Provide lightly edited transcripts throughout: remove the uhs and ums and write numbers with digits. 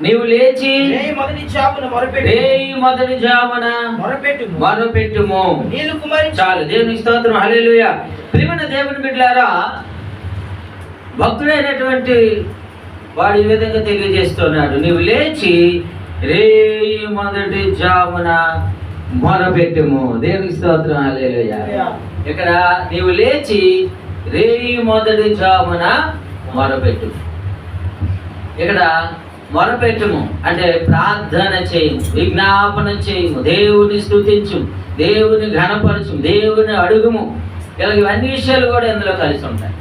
నీవు లేచి మొదటి జామున మొరపెట్టుము. చాలు. దేవుని స్తోత్రం. హల్లెలూయా. ప్రియమైన దేవుని బిడ్డలారా, భక్తుడైనటువంటి వాడు ఈ విధంగా తెలియజేస్తున్నాడు, నీవు లేచి రేయి మొదటి జామున మొరపెట్టుము. దేవునికి స్తోత్రం. హల్లెలూయా. ఇక్కడ నీవు లేచి రేయి మొదటి జామున మొరపెట్టు. ఇక్కడ మొరపెట్టుము అంటే ప్రార్థన చేయము, విజ్ఞాపన చేయము, దేవుని స్తుతించు, దేవుని ఘనపరచు, దేవుని అడుగుము. ఇలా ఇవన్నీ విషయాలు కూడా ఇందులో కలిసి ఉంటాయి.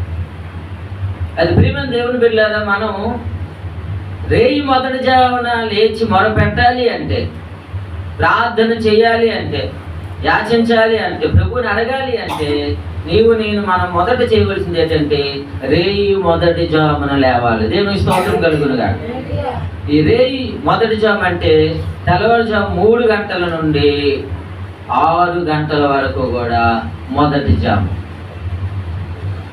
అది ప్రియమైన దేవుని బిడ్డలారా, మనం రేయి మొదటి జామున లేచి మొరపెట్టాలి అంటే, ప్రార్థన చేయాలి అంటే, యాచించాలి అంటే, ప్రభువుని అడగాలి అంటే, నేను మనం మొదట చేయవలసింది ఏంటంటే రేయి మొదటి జామున లేవాలి. దేవుని స్తోత్రం కలుగునుగా. ఈ రేయి మొదటి జాము అంటే తెల్లవారుజాము 3 గంటల నుండి 6 గంటల వరకు కూడా మొదటి జాము.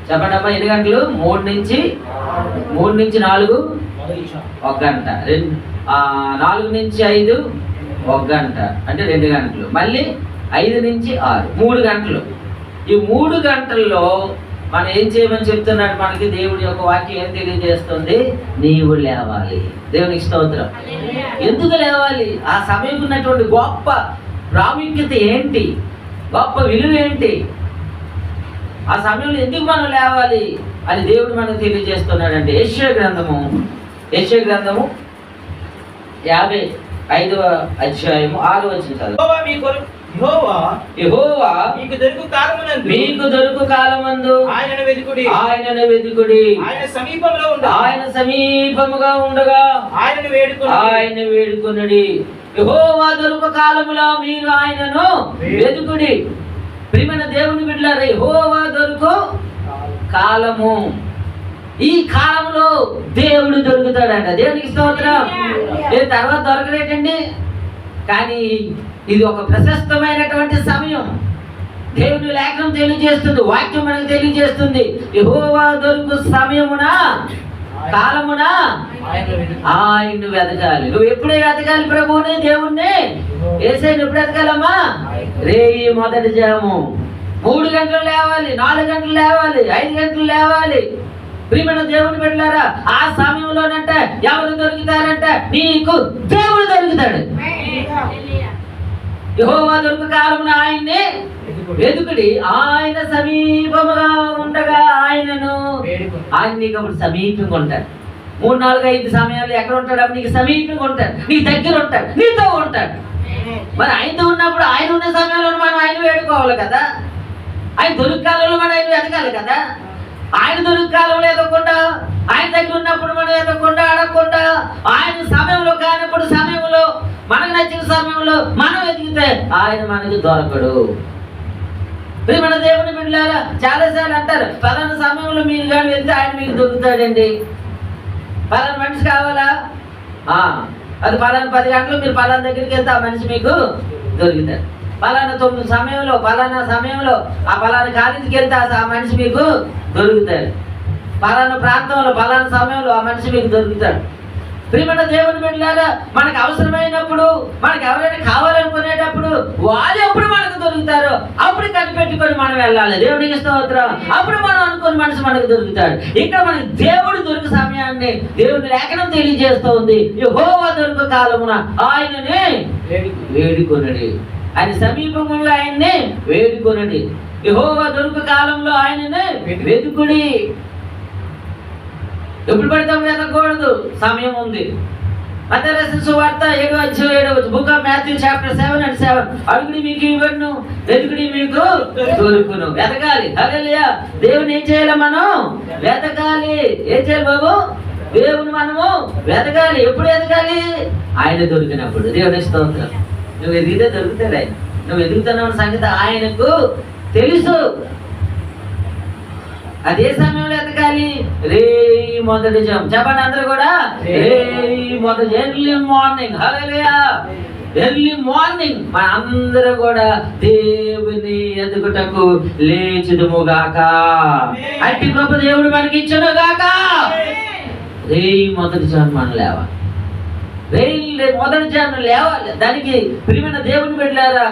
చెప్పండి అమ్మా, ఎన్ని గంటలు? 3 నుంచి 4 1 గంట, 4 నుంచి 5 1 గంట అంటే 2 గంటలు, మళ్ళీ 5 నుంచి 6 3 గంటలు. ఈ 3 గంటల్లో మనం ఏం చేయమని చెప్తున్నాడు? మనకి దేవుడి యొక్క వాక్యం ఏం తెలియజేస్తుంది? నీవు లేవాలి. దేవునికి స్తోత్రం. ఎందుకు లేవాలి? ఆ సమయం ఉన్నటువంటి గొప్ప ప్రాముఖ్యత ఏంటి? గొప్ప విలువ ఏంటి? ఆ సమయంలో ఎందుకు మనం లేవాలి అని దేవుడు మనకు తెలియజేస్తున్నాడంటే యెషయా గ్రంథము 55వ అధ్యాయము 6వ వచనం. యెహోవా మీకు దొరుకు కాలమందు ఆయనను వెదుకుడి. ఆయన సమీపముగా ఉండగా ఆయన వేడుకొనుడి. యెహోవా దొరుకు కాలములో మీరు ఆయనను వెదుకుడి. ప్రియమైన దేవుని బిడ్డలారా, యెహోవా దొరుకు కాలము, ఈ కాలంలో దేవుడు దొరుకుతాడంట. దేవునికి స్తోత్రం. తర్వాత దొరకలేటండి, కానీ ఇది ఒక ప్రశస్తమైనటువంటి సమయం. దేవుని లేఖనం తెలియజేస్తుంది, వాక్యం మనకు తెలియజేస్తుంది. యెహోవా దొరుకు సమయమున, కాలమున ఆయన్ను వెతకాలి. నువ్వు ఎప్పుడే వెతకాలి ప్రభువుని, దేవుణ్ణి. యేసయ్యను ఎప్పుడు వెతకాలమ్మా? రేయి మొదటి జాము 3 గంటలు లేవాలి, 4 గంటలు లేవాలి, 5 గంటలు లేవాలి. ప్రియమైన దేవుని బిడ్డలారా, ఆ సమయంలోనంట ఎవరు దొరుకుతారంట? నీకు దేవుడు దొరుకుతాడు. యెహోవా దొరుకు కాలమున ఆయన్ని వెదుకుడి. ఆయన సమీపముగా ఉండగా ఆయనను, ఆయన నీకు అప్పుడు సమీపంగా ఉంటాడు. 3, 4, 5 సమయాలు ఎక్కడ ఉంటాడు? నీకు సమీపంగా ఉంటాడు, నీ దగ్గర ఉంటాడు, నీతో ఉంటాడు. మరి ఆయనతో ఉన్నప్పుడు, ఆయన ఉన్న సమయంలో మనం ఆయన వేడుకోవాలి కదా. ఆయన దొరుకు కాలంలో మనం ఆయన వెతకాలి కదా. ఆయన దొరుకు కాలంలో ఎదగకుండా, ఆయన దగ్గర ఉన్నప్పుడు మనం ఎదగకుండా, అడగకుండా, ఆయన సమయంలో కానప్పుడు సమయంలో, మనకు నచ్చిన సమయంలో మనం వెతికితే ఆయన మనకి దొరకడు. మన దేవుని బిడ్డలారా, చాలాసార్లు అంటారు పలానా సమయంలో మీరు కానీ వెళ్తే ఆయన మీకు దొరుకుతాడండి. పలానా మనిషి కావాలా? అది పలానా 10 గంటలు మీరు పలానా దగ్గరికి వెళ్తే ఆ మనిషి మీకు దొరుకుతాడు. పలానా 9 సమయంలో, పలానా సమయంలో ఆ పలానా కాలేజీకి వెళ్తే ఆ మనిషి మీకు దొరుకుతాడు. పలానా ప్రాంతంలో పలానా సమయంలో ఆ మనిషి మీకు దొరుకుతాడు. ప్రియమైన దేవుని బిడ్డలారా, మనకు అవసరమైనప్పుడు, మనకు ఎవరైనా కావాలనుకునేటప్పుడు వాళ్ళు ఎప్పుడు మనకు దొరుకుతారో అప్పుడు కనిపెట్టుకొని మనం వెళ్ళాలి. దేవునికి స్తోత్రం. అప్పుడు మనం అనుకుని మనిషి మనకు దొరుకుతాడు. ఇక్కడ మనకి దేవుడు దొరుకు సమయాన్ని దేవుని లేఖనం తెలియజేస్తుంది. యెహోవా దొరుకు కాలమున ఆయననే వేడుకొనుడి. ఆయన సమీపంలో ఆయన్ని వేడుకొనుడి. యెహోవా దొరుకు కాలంలో ఆయననే వెదుకుడి. ఎప్పుడు పడితే వెతకూడదు, సమయం ఉంది. మత్తయి రాసిన సువార్త 7:7 బుక్ ఆఫ్ మాథ్యూ చాప్టర్ 7:7 అడుగుడి మీకు ఇవ్వను, వెతుకుడి మీకు దొరుకును. వెతకాలి. హల్లెలూయా. దేవుని ఏం చేయాలి? మనం వెతకాలి. ఏం చేయాలి బాబు? దేవుని మనము వెతకాలి. ఎప్పుడు వెతకాలి? ఆయన దొరికినప్పుడు. దేవుని స్తోత్రం. నువ్వు ఎదిగితే దొరుకుతాడు ఆయన. నువ్వు ఎదుగుతున్నావు సంగతి ఆయనకు తెలుసు. అదే సమయంలో ఎతకాలి. రేయి మొదటి జాము. చెప్పండి అందరూ కూడా, రేయి మొదటి, ఎర్లీ మార్నింగ్. హల్లెలూయా. ఎర్లీ మార్నింగ్ మన అందరూ కూడా దేవుని ఎదుగుటకు లేచుదుము గాక. అట్టి కృప దేవుడు మనకి ఇచ్చును గాక. రేయి మొదటి జాము మనం లేవాలి. మొదటి జామున లేవాలి. దానికి ప్రియమైన దేవుని బిడ్డలారా,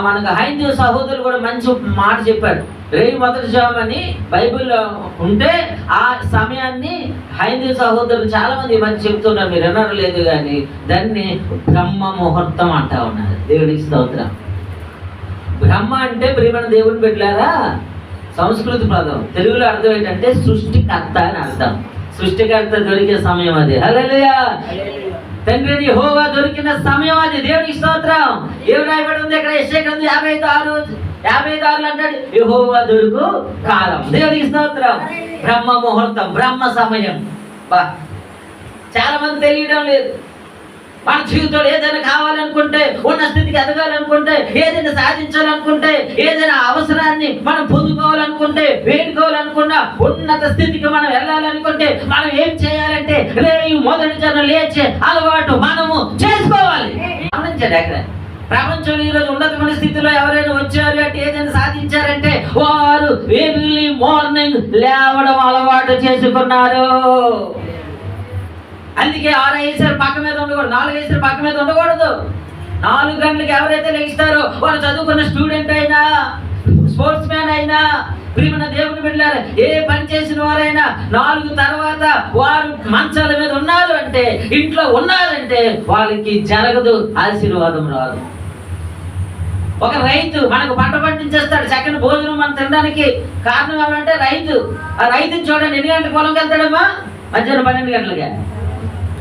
మనకు హైందవ సహోదరులు కూడా మంచి మాట చెప్పాడు. రేయి మొదటి జామని బైబిల్లో ఉంటే ఆ సమయాన్ని హైందవ సహోదరులు చాలా మంది మంచి చెప్తున్నారు, మీరు వినరు లేదు కానీ దాన్ని బ్రహ్మ ముహూర్తం అంటా ఉన్నారు. దేవునికి స్తోత్రం. బ్రహ్మ అంటే ప్రియమైన దేవుని బిడ్డలారా సంస్కృతి పదం, తెలుగులో అర్థం ఏంటంటే సృష్టికర్త అని అర్థం. సృష్టికర్త దొరికే సమయం అది. హల్లెలూయా. తండ్రి యెహోవా దొరికిన సమయం అది. దేవునికి స్తోత్రం. ఏం రాయబడి ఉంది ఇక్కడ? యెషయా గ్రంథం 56 అంటాడు యెహోవా దొరుకు కాలం. దేవునికి స్తోత్రం. బ్రహ్మ ముహూర్తం, బ్రహ్మ సమయం. చాలా మంది తెలియడం లేదు. మన జీవితంలో ఏదైనా కావాలనుకుంటే, ఉన్న స్థితికి ఎదగాలనుకుంటే, ఏదైనా సాధించాలనుకుంటే, ఏదైనా అవసరాన్ని మనం పొందుకోవాలనుకుంటే, వేడుకోవాలనుకున్నా, ఉన్నత స్థితికి మనం వెళ్ళాలనుకుంటే మనం ఏం చేయాలంటే రేయి మొదటి జనం లేచే అలవాటు మనము చేసుకోవాలి. గమనించండి, అక్కడ ప్రపంచంలో ఈరోజు ఉన్నతమైన స్థితిలో ఎవరైనా వచ్చారు అంటే, ఏదైనా సాధించారంటే వారు ఎర్లీ మార్నింగ్ లేవడం అలవాటు చేసుకున్నారు. అందుకే 6 వేసారు పక్క మీద ఉండకూడదు, 4 వేసారు పక్క మీద ఉండకూడదు. 4 గంటలకు ఎవరైతే లెగిస్తారో వారు చదువుకున్న స్టూడెంట్ అయినా, స్పోర్ట్స్ మ్యాన్ అయినా, ప్రియమైన దేవుని బిడ్డలారా ఏ పని చేసిన వారైనా 4 తర్వాత వారు మంచాల మీద ఉన్నారు అంటే, ఇంట్లో ఉన్నారంటే వాళ్ళకి జరగదు, ఆశీర్వాదం రాదు. ఒక రైతు మనకు పంట పండించేస్తాడు, చక్కని భోజనం మనం తినడానికి కారణం ఏమంటే రైతు. ఆ రైతుని చూడండి, ఎన్ని గంటలకు పొలంకి వెళ్తాడమ్మా? మధ్యాహ్నం 12 గంటలకే.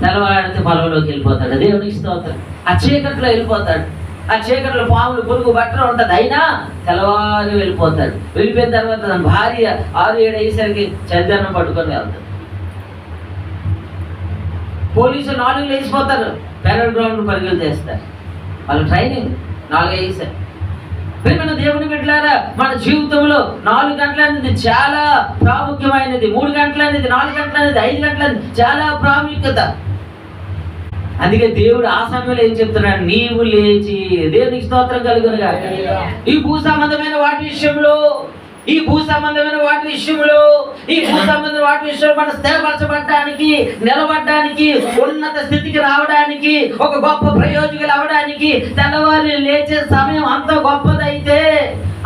తెల్లవాడితే పొలంలోకి వెళ్ళిపోతాడు. దేవునికి స్తోత్రం. ఆ చీకట్లో వెళ్ళిపోతాడు. ఆ చీకట్లో పాములు పురుగు బట్టలు ఉంటుంది, అయినా తెల్లవారు వెళ్ళిపోతాడు. వెళ్ళిపోయిన తర్వాత తన భార్య 6-7 అయ్యేసరికి చద్దన్నం పట్టుకొని వెళ్తాడు. పోలీసులు 4 లేచిపోతారు, పెరడ్ గ్రౌండ్ పరుగులు చేస్తారు. వాళ్ళ ట్రైనింగ్ 4 అయ్యేసరికి. ప్రియమైన దేవుని బిడ్డలారా, మన జీవితంలో 4 గంటల అనేది చాలా ప్రాముఖ్యమైనది. 3 గంటల అనేది, 4 గంటల అనేది, 5 గంటల అనేది చాలా ప్రాముఖ్యత. అందుకే దేవుడు ఆ సమయంలో ఏం చెప్తున్నాడు? నీవు లేచి, దేవునికి స్తోత్రం కలుగునుగా, ఈ భూ సంబంధమైన వాటి విషయంలో మనం స్థిరపరచబడటానికి, నిలబడటానికి, ఉన్నత స్థితికి రావడానికి, ఒక గొప్ప ప్రయోజకులు అవడానికి తెల్లవారు లేచే సమయం అంత గొప్పదైతే,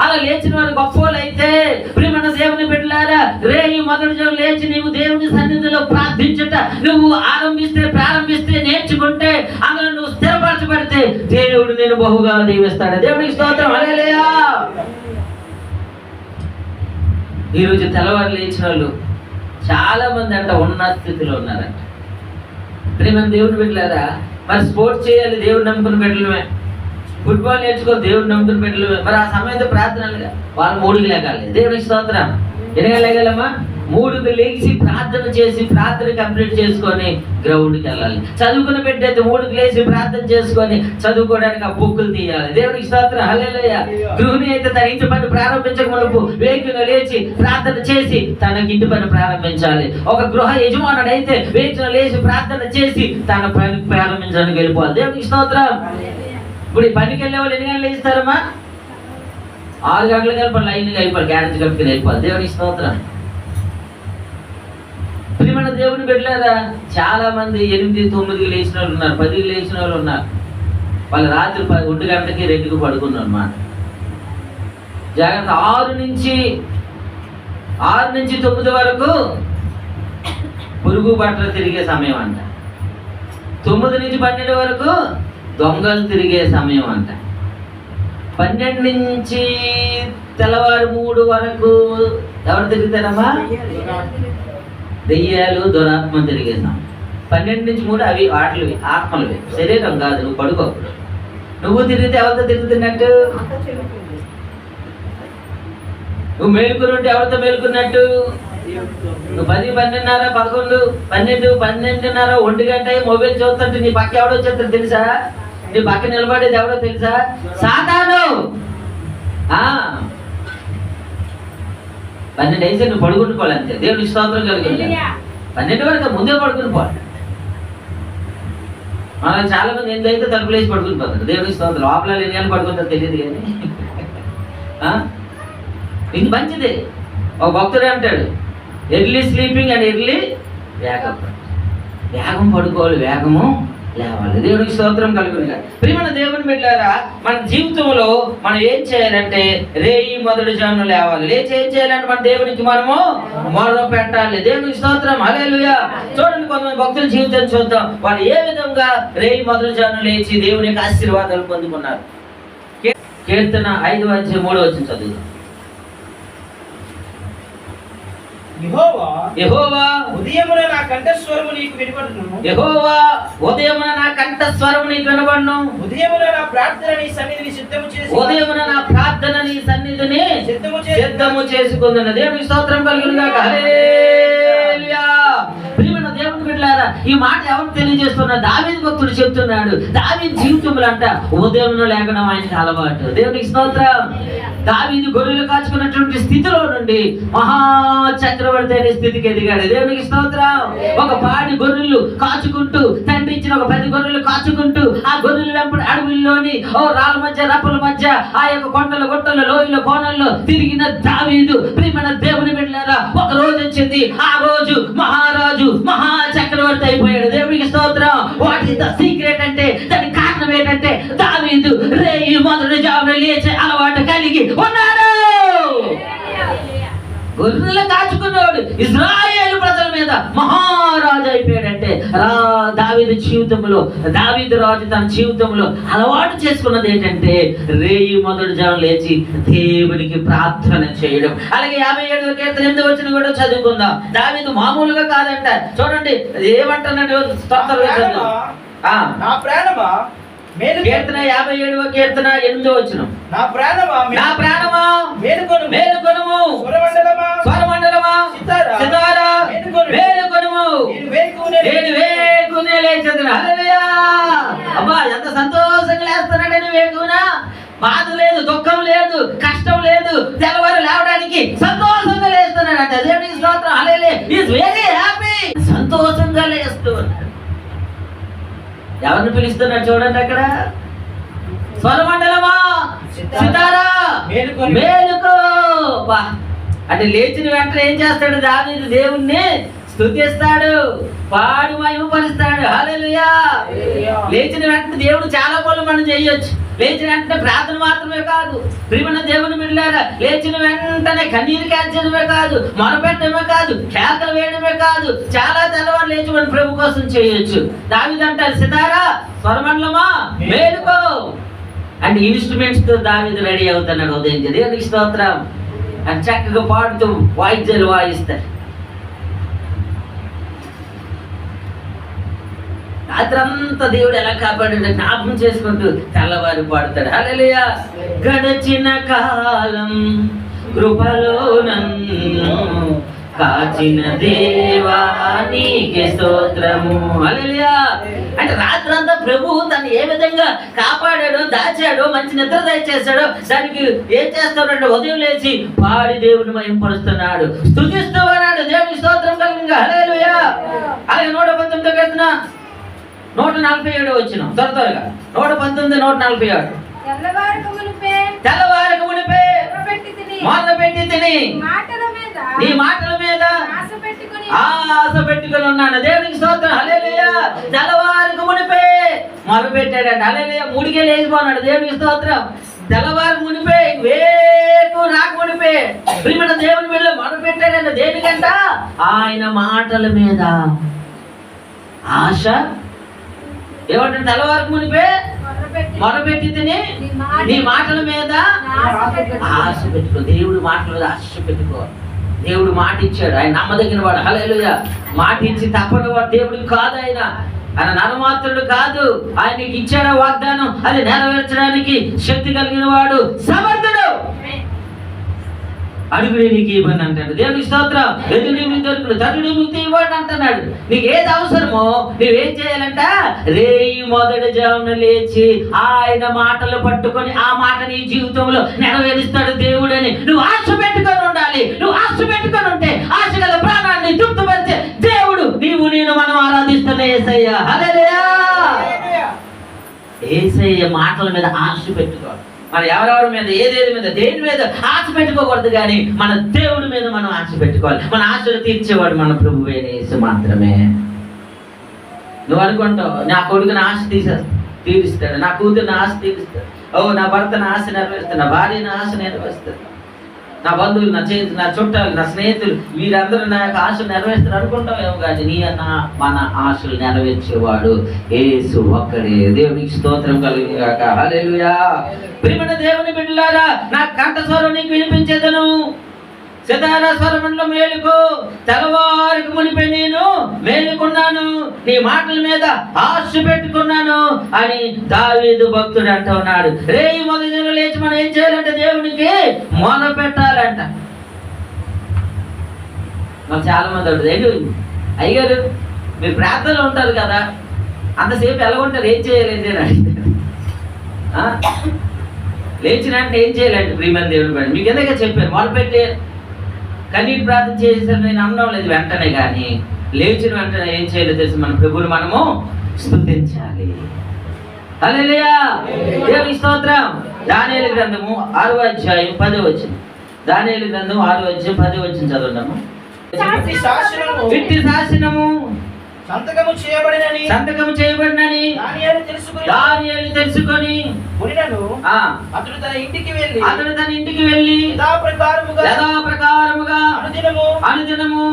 అలా లేచిన వారు గొప్పలు అయితే, ప్రియమైన దేవుని బిడ్డలారా రేయి మొదటి జనం లేచి నీవు దేవుని సన్నిధిలో ప్రార్థించుట నువ్వు ప్రారంభిస్తే నేర్చుకుంటే, అందులో నువ్వు స్థిరపరచబడితే దేవుడు నేను బహుగా దీవిస్తాడు. దేవునికి స్తోత్రం. హల్లెలూయా. ఈరోజు తెల్లవారు లేచిన వాళ్ళు చాలా మంది అంట ఉన్నత స్థితిలో ఉన్నారంట. ప్రియమైన దేవుని బిడ్డలారా, మరి స్పోర్ట్స్ చేయాలి, దేవుడు నమ్ముకుని బిడ్డలమే. ఫుట్బాల్ నేర్చుకో, దేవుడు నమ్ముకుని బిడ్డలమే. మరి ఆ సమయంలో ప్రార్థనలుగా వాళ్ళు 3కి లేగాలి. దేవునికి స్తోత్రం. ఎన్ని లేగాలమ్మా? 3కి లేచి ప్రార్థన చేసి, ప్రార్థన కంప్లీట్ చేసుకొని గ్రౌండ్కి వెళ్ళాలి. చదువుకున్న బిడ్డ అయితే 3కి లేచి ప్రార్థన చేసుకొని చదువుకోవడానికి ఆ బుక్కులు తీయాలి. దేవునికి స్తోత్రం. హల్లెలూయా. గృహిణి అయితే తన ఇంటి పని ప్రారంభించక మునుపు వేకున లేచి ప్రార్థన చేసి తనకి ఇంటి పని ప్రారంభించాలి. ఒక గృహ యజమానుడు అయితే వేకున లేచి ప్రార్థన చేసి తన పని ప్రారంభించడానికి వెళ్ళిపోవాలి. దేవునికి స్తోత్రం. ఇప్పుడు ఈ పనికి వెళ్ళే వాళ్ళు ఎన్ని గంటలు లేస్తారమ్మా? 6 గంటలకు వెళ్ళిపోయి లైన్గా అయిపోయి గ్యారేజ్ కట్టుకుని వెళ్ళిపోవాలి. దేవునికి స్తోత్రం. ప్రియమైన దేవుని బిడ్డలారా, చాలా మంది 8-9కి లేచిన వాళ్ళు ఉన్నారు, 10కి లేచిన వాళ్ళు ఉన్నారు. వాళ్ళు రాత్రి 1 గంటకి 2కి పడుకున్నారు అన్నమాట. జాగ్రత్త. 6 నుంచి 9 వరకు పురుగు బట్టలు తిరిగే సమయం అంట. 9 నుంచి 12 వరకు దొంగలు తిరిగే సమయం అంట. 12 నుంచి తెల్లవారు 3 వరకు ఎవరు తిరుగుతారమ్మా? దెయ్యాలు, దురాత్మ తిరిగే సమయం. 12 నుంచి 3 అవి వాటివి, ఆత్మలవి, శరీరం కాదు. నువ్వు పడుకో. నువ్వు తిరిగితే ఎవరితో తిరుగుతున్నట్టు? నువ్వు మేలుకుని ఉంటే ఎవరితో మేలుకున్నట్టు? నువ్వు 10, 12:30, 11, 12, 12:30, 1 గంట మొబైల్ చూస్తుంటే నీ పక్క ఎవడో వచ్చేస్తాడు తెలుసా? నీ పక్క నిలబడేది ఎవడో తెలుసా? సాతాను. 12 అయితే నువ్వు పడుకుని పోవాలి అంతే. దేవునికి స్తోత్రం కలిగింది. 12 వరకు ముందే పడుకుని పోవాలి. మనకు చాలా మంది ఎందుకైతే తలుపులు వేసి పడుకుని పోతారు. దేవునికి స్తోత్రం. లోపల ఎన్ని గంటలు పడుకుంటారు తెలియదు కానీ ఇది మంచిది. ఒక భక్తుడు అంటాడు, early sleeping and early wake up. వేగం పడుకోవాలి, వేగము లేవాలి. దేవునికి స్తోత్రం కలుగునుగా. ప్రియమైన దేవుని బిడ్డలారా, మన జీవితంలో మనం ఏం చేయాలంటే రేయి మొదటి జామున లేవాలి. లేచి ఏం చేయాలంటే మన దేవునికి మనము మొదలు పెట్టాలి. దేవునికి స్తోత్రం, హల్లెలూయా. చూడండి, కొంతమంది భక్తుల జీవితం చూద్దాం. వాళ్ళు ఏ విధంగా రేయి మొదటి జామున లేచి దేవుని యొక్క ఆశీర్వాదాలు పొందుకున్నారు. కీర్తన 5:3 చదువు. యెహోవా ఉదయమున నా కంఠస్వరము నీకు వినబడును. యెహోవా ఉదయమున నా కంఠస్వరము నీకు వినబడును. ఉదయమున నా ప్రార్థన నీ సన్నిధిని సిద్ధము చేసి ఉదయమున నా ప్రార్థన నీ సన్నిధిని సిద్ధము చేసుకుందును. దేవునికి స్తోత్రం కలుగును గాక. హల్లెలూయా. ప్రియమైన దేవుని బిడ్డలారా, ఈ మాట ఎవరు తెలియజేస్తున్నా? దావీదు భక్తుడు చెప్తున్నాడు. దావీదు జీవితంలో అంట ఉదయంలో లేకడం ఆయనకి అలవాటు. దేవునికి స్తోత్రం. దావీదు గొర్రెలు కాచుకున్నటువంటి స్థితిలో నుండి మహా చక్రవర్తి అనే స్థితికి ఎదిగాడు. దేవునికి స్తోత్రం. ఒక పాడి గొర్రెలు కాచుకుంటూ, తండ్రి ఇచ్చిన ఒక 10 గొర్రెలు కాచుకుంటూ, ఆ గొర్రెలు వెంబడి అడవుల్లోని రాళ్ళ మధ్య, రప్పల మధ్య, ఆ యొక్క కొండల గుట్టల లోయల కోణంలో తిరిగిన దావీదు, ప్రియమైన దేవుని బిడ్డలారా, ఒక రోజు వచ్చింది. ఆ రోజు మహారాజు, మహా చక్రవర్తి అయిపోయాడు. దేవునికి స్తోత్రం. వాట్ ఇస్ ద సీక్రెట్ అంటే, దానికి కారణం ఏంటంటే దావీదు రేయి మొదటి జామున లేచే అలవాటు కలిగి ఉన్నాడు. గొర్రెలు కాచుకున్నాడు. ఇశ్రాయేలు ప్రజల మీద మహారాజు అయిపోయాడంటే దావీదు జీవితంలో, దావీదు రాజు తన జీవితంలో అలవాటు చేసుకున్నది ఏంటంటే రేయి మొదటి జామున లేచి దేవునికి ప్రార్థన చేయడం. అలాగే 57వ కీర్తన 8వ వచనం కూడా చదువుకుందాం. దావీదు మామూలుగా కాదంట. చూడండి ఏమంటున్నాడు. నా ప్రాణమా కీర్తన 57వ కీర్తన 8వ వచనం. నా ప్రాణమా మేలుకొను, మేలుకొనుము. స్వరమండలమా సితారా మేలుకొనుము. నేను వేకునే లేచెదను. హల్లెలూయా. అబ్బా, ఎంత సంతోషంగా లేస్తున్నాడు. వేకునా బాధ లేదు, దుఃఖం లేదు, కష్టం లేదు. తెల్లవారు లేవడానికి సంతోషంగా లేస్తున్నాడు అంటే దేవునికి స్తోత్రం. Hallelujah. He is very happy. సంతోషంగా లేస్తున్నాడు. ఎవరిని పిలుస్తున్నాడు చూడండి అక్కడ. స్వరమండలమా సితారా మేలుకో. అంటే లేచిన వెంటనే ఏం చేస్తాడు దావీదు? దేవుణ్ణి స్తుతిస్తాడు, పాడి మహిమపరుస్తాడు. హల్లెలూయా. లేచిన వెంటనే దేవుడు చాలా పనులు మనం చేయొచ్చు. లేచిన వెంటనే ప్రార్థన మాత్రమే కాదు, ప్రియమైన దేవుని బిడ్డలారా, లేచిన వెంటనే కన్నీరు కార్చడమే కాదు, మొరపెట్టడమే కాదు, కేకలు వేయడమే కాదు, చాలా తెల్లవారు లేచి మనం ప్రభు కోసం చేయొచ్చు. దావీదు అంటారు సితారా స్వరమండలమా మేలుకో. అంటే ఇన్స్ట్రుమెంట్స్ తో దావీదు రెడీ అవుతున్నాడు ఉదయం. దేవునికి స్తోత్రం. అని చక్కగా పాడుతూ వాయిద్యాలు వాయిస్తారు. రాత్రంతా దేవుడు ఎలా కాపాడాడు జ్ఞాపకం చేసుకుంటూ తెల్లవారు పాడుతాడు. హల్లెలూయా. గడచిన కాలం కృపలో నన్ను కాచిన దేవా నీకే స్తోత్రము. హల్లెలూయా. అంటే రాత్రంతా ప్రభు తను ఏ విధంగా కాపాడాడో, దాచాడో, మంచి నిద్ర దయచేశాడో దానికి ఏం చేస్తాడంటే ఉదయం లేచి పాడి దేవుని మహిమపరుస్తున్నాడు, స్తుతిస్తూ ఉన్నాడు. దేవుని స్తోత్రం కలుగునుగా. హల్లెలూయా. అలాగే 119 కీర్తన 147 వచ్చిన త్వరగా 119 147. తెల్లవారక మునిపే మొదలుపెట్టి తిని నీ మాటల మీద ఆశ పెట్టుకుని ఉన్నాను. దేవునికి స్తోత్రం. హల్లెలూయా. తెల్లవారక మునిపే మొదలుపెట్టాడంట. హల్లెలూయా. 3కే లేచిపోన్నాడు. దేవునికి స్తోత్రం. తెల్లవారు మునిపే, వేకు రాక మునిపే ప్రియమైన దేవుని మీద మొదలుపెట్టాడంట. దేనికంట? ఆయన మాటల మీద ఆశ. ఏమంటే తెల్లవారికి మునిపే మొరపెట్టి తిని నీ మాటల మీద ఆశ పెట్టుకో. దేవుడు మాటల మీద ఆశ పెట్టుకో. దేవుడు మాట ఇచ్చాడు, ఆయన నమ్మదగిన వాడు. హల్లెలూయా. మాట ఇచ్చి తప్పని వాడు దేవుడికి కాదు. ఆయన నరమాత్రుడు కాదు. ఆయనకి ఇచ్చాడు వాగ్దానం, అది నెరవేర్చడానికి శక్తి కలిగిన వాడు, సమర్థుడు. అడుగుడే నీకు ఇవ్వని అంటాడు. దేవునికి స్తోత్రం. ఎదురు మీకు దొరుకుడు, తరుడు మీకు ఇవ్వండి అంటున్నాడు. నీకు ఏది అవసరమో నువ్వేం చేయాలంట? రేయి మొదటి జామున లేచి ఆయన మాటలు పట్టుకొని ఆ మాట నీ జీవితంలో నెరవేరుస్తాడు దేవుడని నువ్వు ఆశ పెట్టుకొని ఉండాలి. నువ్వు ఆశ పెట్టుకొని ఉంటే ఆశ గల ప్రాణాన్ని తృప్తిపరిచే దేవుడు నీవు నేను మనం ఆరాధిస్తున్న యేసయ్య. హల్లెలూయా. యేసయ్య మాటల మీద ఆశ పెట్టుకోవాలి. మన ఎవరెవరి మీద, ఏదేది మీద, దేని మీద ఆశ పెట్టుకోకూడదు, కానీ మన దేవుడి మీద మనం ఆశ పెట్టుకోవాలి. మన ఆశలు తీర్చేవాడు మన ప్రభువైన యేసు మాత్రమే. నువ్వు అనుకుంటావు నా కొడుకుని ఆశ తీరుస్తాడు, నా కూతురిని ఆశ తీరుస్తాడు, నా భర్తను ఆశ నెరవేరుస్తాడు, నా భార్యని ఆశ నెరవేరుస్తాడు, నా బంధువులు, నా చుట్టాలు, నా స్నేహితులు వీరందరూ నా యొక్క ఆశలు నెరవేరుస్తారు అనుకుంటామేమో, కానీ నీ మన ఆశలు నెరవేర్చేవాడు యేసు ఒక్కడే. దేవునికి స్తోత్రం కలిగి గాక. హల్లెలూయా. ప్రియమైన దేవుని బిడ్డలారా, నా కంఠస్వరం నీకు వినిపించేదను, సితారా స్వరమంలో మేలుకో, తెల్లవారికి మునిపే నేను మేలుకున్నాను, నీ మాటల మీద ఆశ పెట్టుకున్నాను అని దావీదు భక్తుడు అంటూ ఉన్నాడు. రేయి మొదలు లేచి మనం ఏం చేయాలంటే దేవునికి మొదలు పెట్టాలంట. మాకు చాలా మంది ఉంటుంది, ఏంటి అయ్యారు మీరు ప్రార్థనలో ఉంటారు కదా, అంతసేపు ఎలా ఉంటారు, ఏం చేయాలంటే అని అడిగారు. లేచిన అంటే ఏం చేయాలంటే ప్రియమైన దేవుని పని మీకు ఎందుకంటే చెప్పాను, మొదలు పెట్టే కన్నీటి ప్రార్థన చేసేసరి నేను అనడం లేదు వెంటనే, కానీ లేచిన వెంటనే ఏం చేయాలో తెలిసి మన ప్రభువుని మనము స్తుతించాలి. హల్లెలూయా. దేవునికి స్తోత్రం. దానియేలు గ్రంథము 6వ అధ్యాయం 10వ వచనం. దానియేలు గ్రంథం 6వ అధ్యాయం 10వ వచనం చదవండి. విట్టి శాసనము సంతకము చేయబడినని దానియేలు తెలుసుకొని అతడు తన ఇంటికి వెళ్ళి యథాప్రకారముగా అనుదినము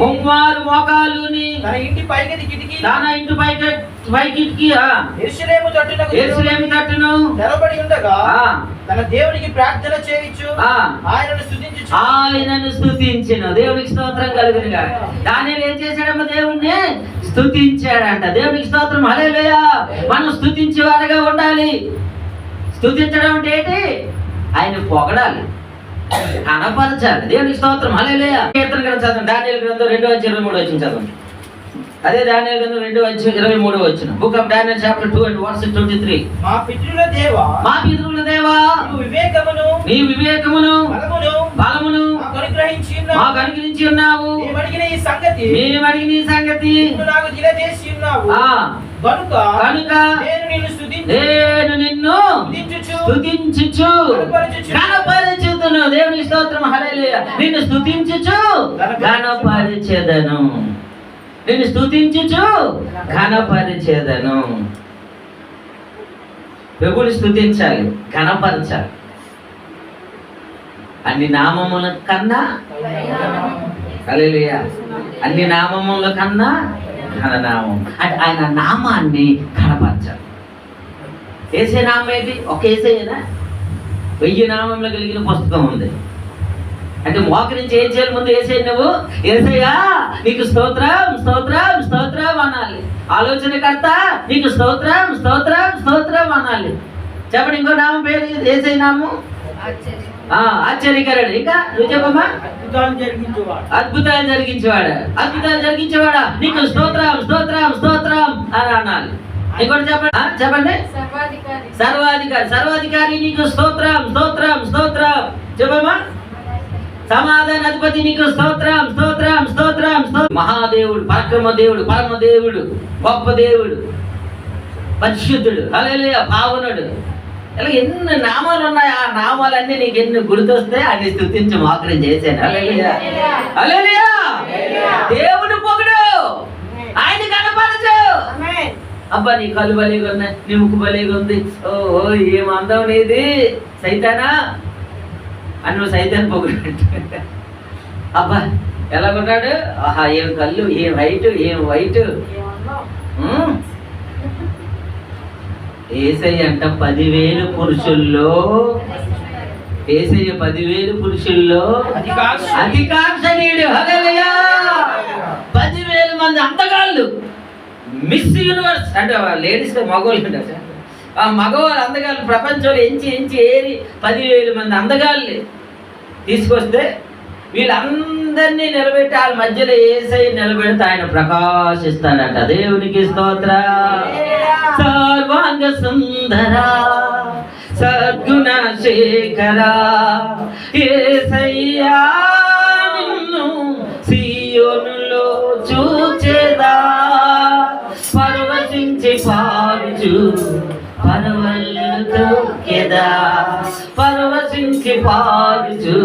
ముమ్మారు మోకాలుని తన ఇంటి పైకిటికి యెరూషలేము తట్టును నిలబడి ఉండగా తన దేవునికి ప్రార్థన చేయించు ఆయనను స్తుతించెను. దేవునికి స్తోత్రం కలుగును గాక. దానియేలు ఏం చేశాడమ్మ? దేవుణ్ణి స్తుతించాడంట. దేవునికి స్తోత్రం. హల్లెలూయా. మనం స్తుతించేవారుగా ఉండాలి. స్తుతించడం అంటే ఏంటి? ఆయన పొగడాలి, కనపరచాలి. దేవునికి స్తోత్రం. హల్లెలూయా. కీర్తన గ్రంథం చదవండి. దానియేలు గ్రంథం 2:23 చదవండి. అదే దానియేలు గ్రంథం 2:23 book of Daniel chapter 2 and verse 23. మా పితరుల దేవా నీ వివేకమును బలమును మాకు అనుగ్రహించి ఉన్నావు. మేము అడిగిన ఈ సంగతి నాకు తెలియజేసి ఉన్నావు. కనుక నేను నిన్ను స్తుతించుచు కనపరచెదను. దేవుని స్తోత్రం. హల్లెలూయా. నిన్ను స్తుతించుచు కనపరచెదను. నేను స్తుతించుచు ఘనపరిచేదను. ప్రభువుని స్తుతించాలి, ఘనపరచాలి. అన్ని నామముల కన్నా హల్లెలూయా, అన్ని నామముల కన్నా ఘననామం అంటే ఆయన నామాన్ని ఘనపరచాలి. యేసే నామం ఏంటి? ఒక యేసేనా? 1000 నామంలో కలిగిన పుస్తకం ఉంది. అంటే మోకరించి ఏం చేయాలి? ముందు యేసయ్య, నువ్వు యేసయ్యా నీకు స్తోత్రం స్తోత్రం స్తోత్రం అనాలి. ఆలోచనకర్త నీకు స్తోత్రం స్తోత్రం స్తోత్రం అనాలి. చెప్పండి ఇంకో నామం పేరు యేసయ్య నామం ఆశ్చర్యకరుడు. ఇంకా నువ్వు చెప్పమ్మా. అద్భుతాలు జరిగించేవాడా నీకు స్తోత్రం స్తోత్రం స్తోత్రం అని అనాలి. ఇంకోటి చెప్పండి సర్వాధికారి నీకు స్తోత్రం స్తోత్రం స్తోత్రం చెప్పమ్మా. సమాధాన అధిపతి నీకు స్తోత్రం స్తోత్రం స్తోత్రం స్తోత్రం. మహాదేవుడు, పరక్రమ దేవుడు, పరమ దేవుడు, గొప్ప దేవుడు, పరిశుద్ధుడు, హల్లెలూయా, పావనుడు, ఇలా ఎన్ని నామాలు ఉన్నాయి. ఆ నామాలన్నీ నీకు ఎన్ని గుర్తొస్తే అన్ని స్తుతించి మోకరం చేశాను. హల్లెలూయా హల్లెలూయా. దేవుడు పొగడు, ఆయన కనపరచు. అబ్బా నీ కళ్ళు బలిగా ఉన్నాయి, నీ ముక్కు బలిగా ఉంది, ఓ ఏం అందం నీది సైతానా అని నువ్వు సైతాన్ని పొగుడు. అబ్బా ఎలా కొన్నాడు, ఆహా ఏం కళ్ళు, ఏం హైట్, ఏం వైట్. యేసయ్య అంట 10,000 పురుషుల్లో, యేసయ్య 10,000 పురుషుల్లో అధికాంక్షణీయుడు. హల్లెలూయా. 10,000 మంది అందగాళ్ళు, మిస్ యూనివర్స్ అంటే లేడీస్ మగవాళ్ళు ఉంటారు. ఆ మగవాళ్ళు అందగాళ్ళు ప్రపంచంలో ఎంచి ఏరి 10,000 మంది అందగాళ్ళని తీసుకొస్తే వీళ్ళందరినీ నిలబెట్టి వాళ్ళ మధ్యలో యేసయ్య నిలబెడితే ఆయన ప్రకాశిస్తాడట. దేవునికి స్తోత్ర. సర్వాంగ సుందర సద్గుణ శేఖర యేసయ్యా నిన్ను సీయోనులో చూచేదా, పరవశించి పాడుచు పరవళ్ళతో కెదా, పరవశించి పాడుచు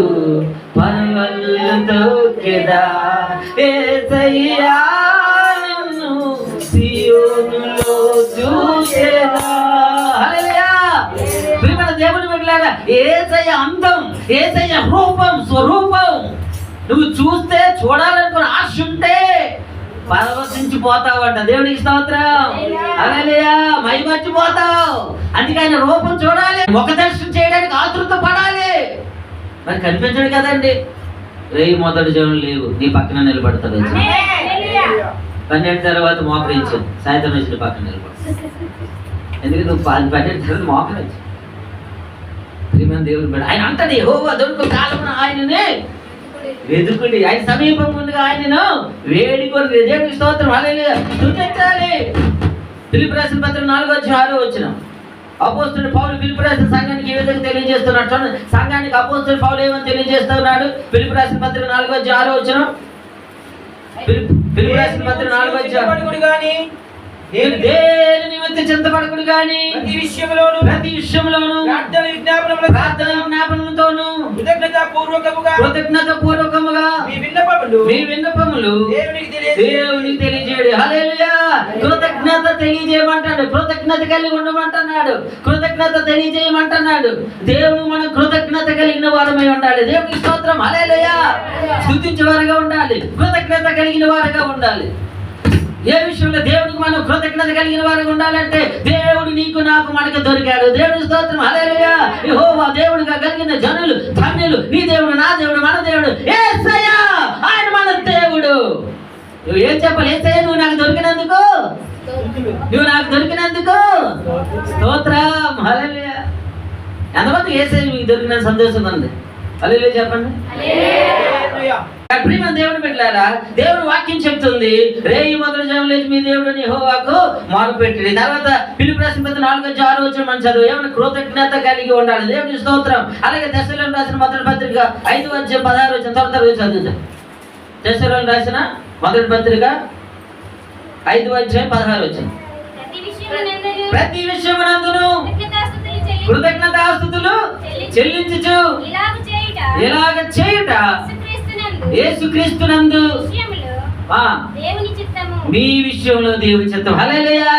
పరవళ్ళతో కెదా, యేసయ్యా నిన్ను చూసేదా. హల్లెలూయా. ప్రియమైన దేవుని బిడ్డలారా, యేసయ్య అందం, యేసయ్య రూపం, స్వరూపం నువ్వు చూస్తే, చూడాలనుకున్న ఆశ ఉంటే పరవశించిపోతావంట. దేవునికి స్తోత్రం. హల్లెలూయా. మైమర్చిపోతావు. అందుకే ఆయన రూపం చూడాలి, ముఖ దర్శనం చేయడానికి ఆతృత పడాలి. మరి కనిపించడు కదండి. రేయి మొదటి జనం లేవు, నీ పక్కన నిలబడతాడు. 12 తర్వాత మోకరించు, సాయంత్రం వచ్చి పక్కన నిలబడు. ఎందుకంటే నువ్వు 12 తర్వాత మోకరించు. ప్రియమైన దేవుని బిడ్డ ఆయన అంటది, యెహోవా దొరుకు కాలమున ఆయననే వెతుకుడి, ఆయన సమీపం ముందుగా ఆయనను వేడుకొని. దేవునికి స్తోత్రం. హల్లెలూయా. స్తుతించాలి. ఫిలిప్పీ రాసిన పత్రిక 4:6 అపోస్తలుడు పౌలు ఫిలిప్పీ రాసిన సంఘానికి ఏ విధంగా తెలియజేస్తున్నాడు చూడండి. సంఘానికి అపోస్తలుడు పౌలు ఏమని తెలియజేస్తున్నాడు? ఫిలిప్పీ రాసిన పత్రిక 4:6 ఫిలిప్పీ రాసిన పత్రిక 4:6 గాని నేను దేని నిమిత్తం చింతపడకుడు గాని ప్రతి విషయంలోను ప్రార్థన విజ్ఞాపనములతోను కృతజ్ఞత పూర్వకముగా మీ విన్నపములు దేవునికి తెలియజేయడు. హల్లెలూయా. కృతజ్ఞత తెలియజేయమంటాడు, కృతజ్ఞత కలిగి ఉండమంటున్నాడు, కృతజ్ఞత తెలియజేయమంటున్నాడు. దేవుడు మనం కృతజ్ఞత కలిగిన వారమై ఉండాలి. దేవునికి స్తోత్రం. హల్లెలూయా. స్తుతించే వారుగా ఉండాలి, కృతజ్ఞత కలిగిన వారుగా ఉండాలి. ఏ విషయంలో దేవుడికి మనం కృతజ్ఞత కలిగిన వారికి ఉండాలంటే, దేవుడు నీకు నాకు మనకు దొరికాడు. దేవుడి స్తోత్రం. హల్లెలూయా. యెహోవా దేవుడిగా కలిగిన జనులు ధన్యులు. నీ దేవుడు, నా దేవుడు, మన దేవుడు యేసయ్య. ఆయన మన దేవుడు. నువ్వు ఏం చెప్పాలి? యేసయ్య నువ్వు నాకు దొరికినందుకు, నువ్వు నాకు దొరికినందుకు స్తోత్రం. హల్లెలూయా. ఎంతమంది యేసయ్య మీకు దొరికిన సంతోషంగా ఉంది? హల్లెలూయా చెప్పండి. ప్రియమైన దేవుని బిడ్డలారా, దేవుని వాక్యం చెప్తుంది, రేయి మొదటి జనం లేచి మీ దేవుడిని యెహోవాకు మొరపెట్టిరి. తర్వాత ఫిలిప్పీ రాసిన పత్రిక 4:6 మనం చదువు. ఏమైనా కృతజ్ఞత కలిగి ఉండాలి. దేవుని స్తోత్రం. అలాగే దశలోని రాసిన మొదటి పత్రిక 5:16 త్వర చదువుతాం. దశలోని రాసిన మొదటి పత్రిక 5:16 ప్రతి విషయమునందును కృతజ్ఞతాస్తుతులు చెల్లించుచు ఇలాగ చేయుట యేసుక్రీస్తునందు మీ విషయంలో దేవుని చిత్తం. హల్లెలూయా.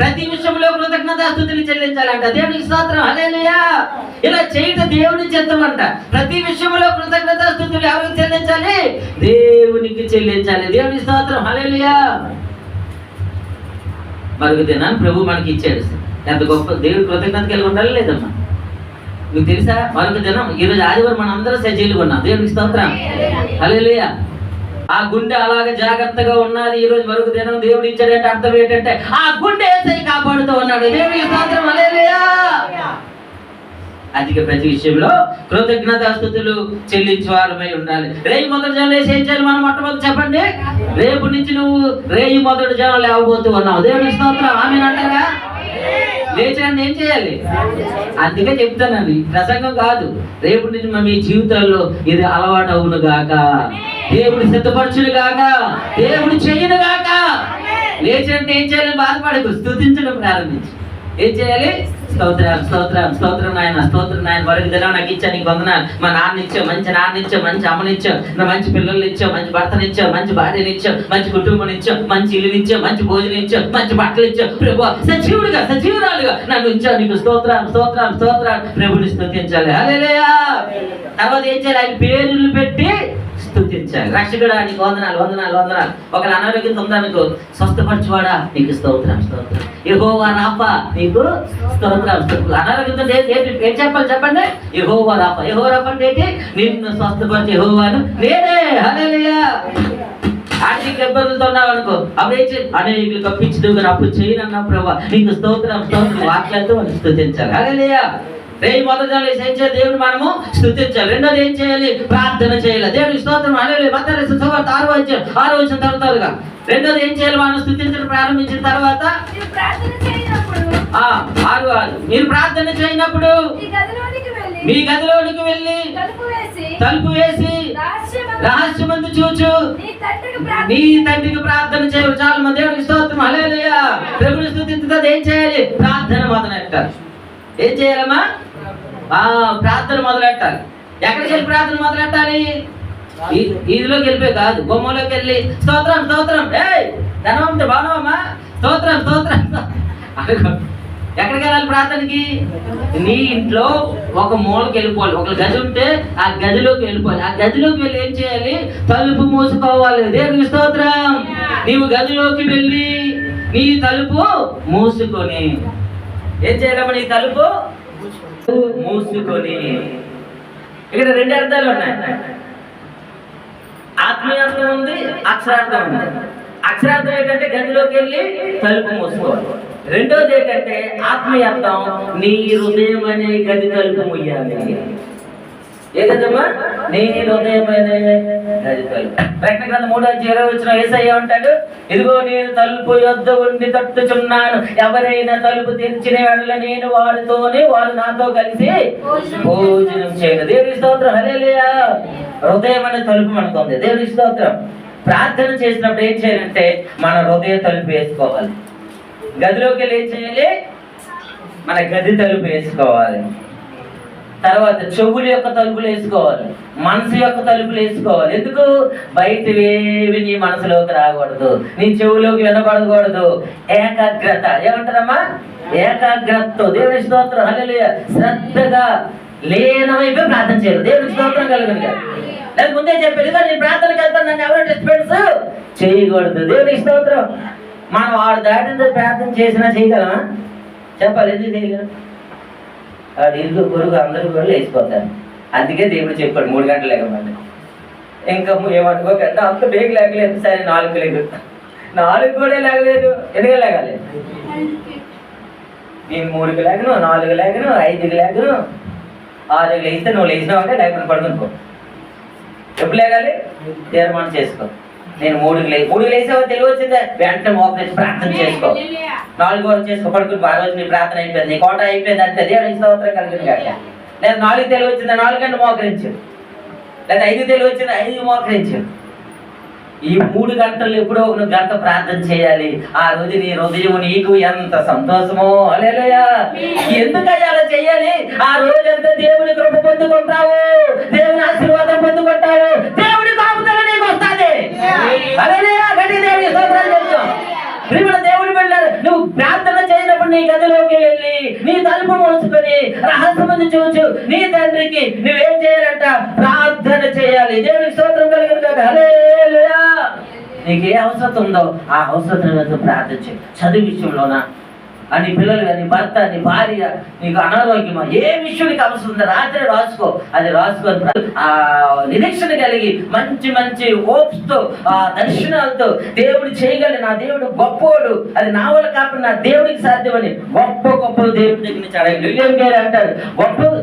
ప్రతి విషయంలో కృతజ్ఞతాస్తుతులు చెల్లించాలంట. దేవునికి స్తోత్రం. హల్లెలూయా. ఇలా చేయట దేవుని చిత్తం అంట. ప్రతి విషయంలో కృతజ్ఞతాస్తుతులు ఎవరికి చెల్లించాలి? దేవునికి చెల్లించాలి. దేవునికి స్తోత్రం. హల్లెలూయా. మరొక దినాన్ని ప్రభు మనకి ఇచ్చాడు. ఎంత గొప్ప దేవుడు. కృతజ్ఞత కలిగి ఉండాలి లేదమ్మా? మీకు తెలుసా? మరొక దినం ఈరోజు ఆదివారం మనం అందరం సజీలుగా ఉన్నాం. దేవునికి స్తోత్రం. హల్లెలూయా. ఆ గుండె అలాగే జాగ్రత్తగా ఉన్నది. ఈ రోజు మరొక దినం దేవుడు ఇచ్చాడంటే అర్థం ఏంటంటే ఆ గుండె యేసయ్య కాపాడుతూ ఉన్నాడు. దేవునికి స్తోత్రం. హల్లెలూయా. అందుకే ప్రతి విషయంలో కృతజ్ఞతాస్తుతులు చెల్లించే వారమై ఉండాలి. రేయి మొదటి జనం లేచి ఏం చేయాలి? మనం మొట్టమొదటి చెప్పండి. రేపు నుంచి నువ్వు రేయి మొదటి జనం లేవబోతూ ఉన్నావు. దేవునికి స్తోత్రం. ఆమేన్ అంటారా? లేచండి. ఏం చేయాలి? అందుకే చెప్తానండి, ప్రసంగం కాదు. రేపు నుంచి మీ జీవితాల్లో ఇది అలవాటు అవును గాక, దేవుడు సిద్ధపరచును గాక, దేవుడు చెయ్యను గాక. లేచంటే ఏం చేయాలి? బాధపడకు, స్తుతించడం ప్రారంభించు. ఏం చేయాలి? స్తోత్రం, స్తోత్రం, స్తోత్రం నాయన, స్తోత్రం నాయన. మరొక దినం నాకు ఇచ్చా, నీకు వందనాలు. మా నాన్న ఇచ్చావు, మంచి నాన్న ఇచ్చావు, మంచి అమ్మనిచ్చావు, నా మంచి పిల్లల్ని ఇచ్చావు, మంచి భర్తనిచ్చావు, మంచి భార్యని ఇచ్చావు, మంచి కుటుంబం ఇచ్చావు, మంచి ఇల్లుని ఇచ్చావు, మంచి భోజనం ఇచ్చావు, మంచి బట్టలు ఇచ్చావు. ప్రభువా సజీవుడిగా, సజీవురాలుగా నన్ను ఇచ్చావు. నీకు స్తోత్రం, స్తోత్రం, స్తోత్రం. ప్రభుని స్తుతించాలి. హల్లెలూయా. తర్వాత ఏం చేయాలి? ఆయన పేర్లు పెట్టి స్తుతించాలి. రక్షకుడా నీకు వందనాలు, వందనాలు, వందనాలు. ఒకవేళ అనారోగ్యంతో ఉందనుకో, స్వస్థపరచువాడా నీకు స్తోత్రం, స్తోత్రం. యెహోవా రాఫా నీకు స్తోత్రం, స్తోత్రం. అనారోగ్యంతో ఏం చెప్పాలి చెప్పండి? యెహోవా రాఫా. యెహోవా రాఫా అంటే ఏంటి? నిన్ను స్వస్థపరిచే యెహోవాను నేనే. హల్లెలూయా. ఆర్థిక ఇబ్బందులతో ఉన్నావు అనుకో, అప్పుడే అనేకులు కప్పించదు అప్పు చేయనన్నా ప్రభా నీకు స్తోత్రం, స్తోత్రం. వాక్యాలతో మనం స్తుతించాలి. హల్లెలూయా. రేయి మొదటి ఏం చేయాలి? దేవుడు మనము స్తుతించాలి. రెండోది ఏం చేయాలి? ప్రార్థన చేయాలి. దేవుడికి స్తోత్రం. హల్లెలూయా. మత్తయి సువార్త 6వ తరతరుగా రెండోది ఏం చేయాలి? మనం స్తుతించడం ప్రారంభించిన తర్వాత మీరు ప్రార్థన చేయనప్పుడు మీ గదిలోనికి వెళ్ళి తలుపు వేసి రహస్యమందు చూచు నీ తండ్రికి ప్రార్థన చేయాలి. చాలా మంది. దేవుడికి స్తోత్రం. హల్లెలూయా. ప్రభుని స్తుతించుతుంది. ఏం చేయాలి? ప్రార్థన మొదలెట్టాలి. ఏం చేయాలమ్మా? ప్రార్థన మొదలెట్టాలి. ఎక్కడికి వెళ్ళి ప్రార్థన మొదలెట్టాలి? ఈదిలోకి వెళ్ళిపోయి కాదు, బొమ్మలోకి వెళ్ళి స్తోత్రం, స్తోత్రం. ధనవంత బాణవమ్మా, స్తోత్రం, స్తోత్రం. ఎక్కడికి వెళ్ళాలి ప్రార్థనకి? నీ ఇంట్లో ఒక మూలకి వెళ్ళిపోవాలి. ఒక గది ఉంటే ఆ గదిలోకి వెళ్ళిపోవాలి. ఆ గదిలోకి వెళ్ళి ఏం చేయాలి? తలుపు మూసుకోవాలి. దేవునికి స్తోత్రం. నీవు గదిలోకి వెళ్ళి నీ తలుపు మూసుకొని ఏం చేయాలమ్మా? నీ తలుపు మూసుకొని. ఇక్కడ రెండు అర్థాలు ఉన్నాయి. ఆత్మీయార్థం ఉంది, అక్షరార్థం ఉంది. అక్షరార్థం ఏంటంటే గదిలోకి వెళ్ళి తలుపు మూసుకోవాలి. రెండోది ఏంటంటే ఆత్మీయార్థం, నీ హృదయం అనే గది తలుపు ముయ్యాలి. ఏ గదమ్మా? నీ హృదయం అనే గది తలుపు. ప్రకటన గ్రంథం 3:20 యేసయ్య అంటాడు, ఇదిగో నేను తలుపు యొద్ద ఉండి తట్టుచున్నాను, ఎవరైనా తలుపు తెరిచిన ఎడల నేను వారితోనే వారు నాతో కలిసి భోజనం చేయను. దేవుని స్తోత్రం. హల్లెలూయా. హృదయం అనే తలుపు మనకు ఉంది. దేవుని స్తోత్రం. ప్రార్థన చేసినప్పుడు ఏం చేయాలంటే మన హృదయ తలుపు వేసుకోవాలి. గదిలోకి వెళ్ళి ఏం చేయాలి? మన గది తలుపు వేసుకోవాలి. తర్వాత చెవుల యొక్క తలుపులు వేసుకోవాలి, మనసు యొక్క తలుపులు వేసుకోవాలి. ఎందుకు? బయటవేవి నీ మనసులోకి రాకూడదు, నీ చెవులోకి వినబడకూడదు. ఏకాగ్రత ఏమంటారమ్మా? ఏకాగ్రతతో. దేవుని స్తోత్రం. హల్లెలూయా. శ్రద్ధగా లీనమైపోయి ప్రార్థన చేయాలి. దేవుని స్తోత్రం కలుగును గాక. నేను ముందే చెప్పేది, నేను ప్రార్థనకి వెళ్తాను, నన్ను ఎవరో డిస్టర్బెన్స్ చేయకూడదు. దేవుని స్తోత్రం. మనం వాడు దాటితో ప్రార్థన చేసినా చేయగలమా? చెప్పాలి. ఎందుకు చేయగలం? వాడు ఇల్లు పొరుగు అందరూ కూడా లేచిపోతారు. అందుకే దేవుడు చెప్పాడు 3 గంటలు లేకమంటే. ఇంకా ఏమనుకోకంటే అంత బేగ్ లేకలేదు. సరే 4 లేదు, 4 కూడా లేకలేదు. ఎన్నిగా లేగాలి? నేను 3కి లేకను, 4కి లేకను, 5కి లేకను, 6కి లేస్తే నువ్వు లేచినావు అంటే లేకుండా పడుకుని పో. ఎప్పుడు లేగాలి? తీర్మానం చేసుకో. నేను 3కి లేసావో తెలివి వచ్చిందే, వెంటనే మోకరించి ప్రార్థన చేసుకో. 4 చేసుకో, పడుకుని. ఆ రోజు నీ ప్రార్థన అయిపోయింది, నీ కోట అయిపోయింది అంతే. దేవునికి స్తోత్రం కలిగింది కాక. లేదా 4 తెలివి వచ్చింది, 4 గంటలు మోకరించు. లేదా 5 తెలివి వచ్చింది, 5 మోకరించు. ఈ 3 గంటలు ఎప్పుడో ఒక గంట ప్రార్థన చేయాలి. ఆ రోజు నీ హృదయం నీకు ఎంత సంతోషమో. హల్లెలూయా. ఎందుకయ్యా అలా చెయ్యాలి? ఆ రోజంతా దేవుని కృప పొందుకుంటావు, దేవుని ఆశీర్వాదం పొందుకుంటావు, దేవుని కాపుదల నీకు వస్తుంది. హల్లెలూయా. గట్టి దేవుని స్తోత్రాలు చెప్తాం. ప్రియమైన దేవుని బిడ్డలారా, నువ్వు ప్రార్థన చేయనప్పుడు నీ గదిలోకి వెళ్ళి నీ తలుపు మూసుకొని రహస్యమందు చూచు నీ తండ్రికి నువ్వేం చేయాలంట? ప్రార్థన చేయాలి. దేవునికి స్తోత్రం కలుగును గాక. హల్లెలూయా. నీకు ఏ అవసరం ఉందో ఆ అవసరం ప్రార్థన చేయి. చదువు విషయంలోనా, నీ పిల్లలు కానీ, భర్త, నీ భార్య, నీకు అనారోగ్యమా, ఏ విషయం నీకు అవసరం ఉందో రాత్రి రాసుకో. అది రాసుకొని ఆ నిరీక్షణ కలిగి మంచి మంచి హోప్స్ తో, ఆ దర్శనాలతో దేవుడు చేయగలి, నా దేవుడు గొప్పోడు, అది నా వల్ల కాకుండా నా దేవుడికి సాధ్యమని గొప్ప గొప్ప దేవుడి దగ్గర నుంచి అడగండి. విలియం గారు అంటారు,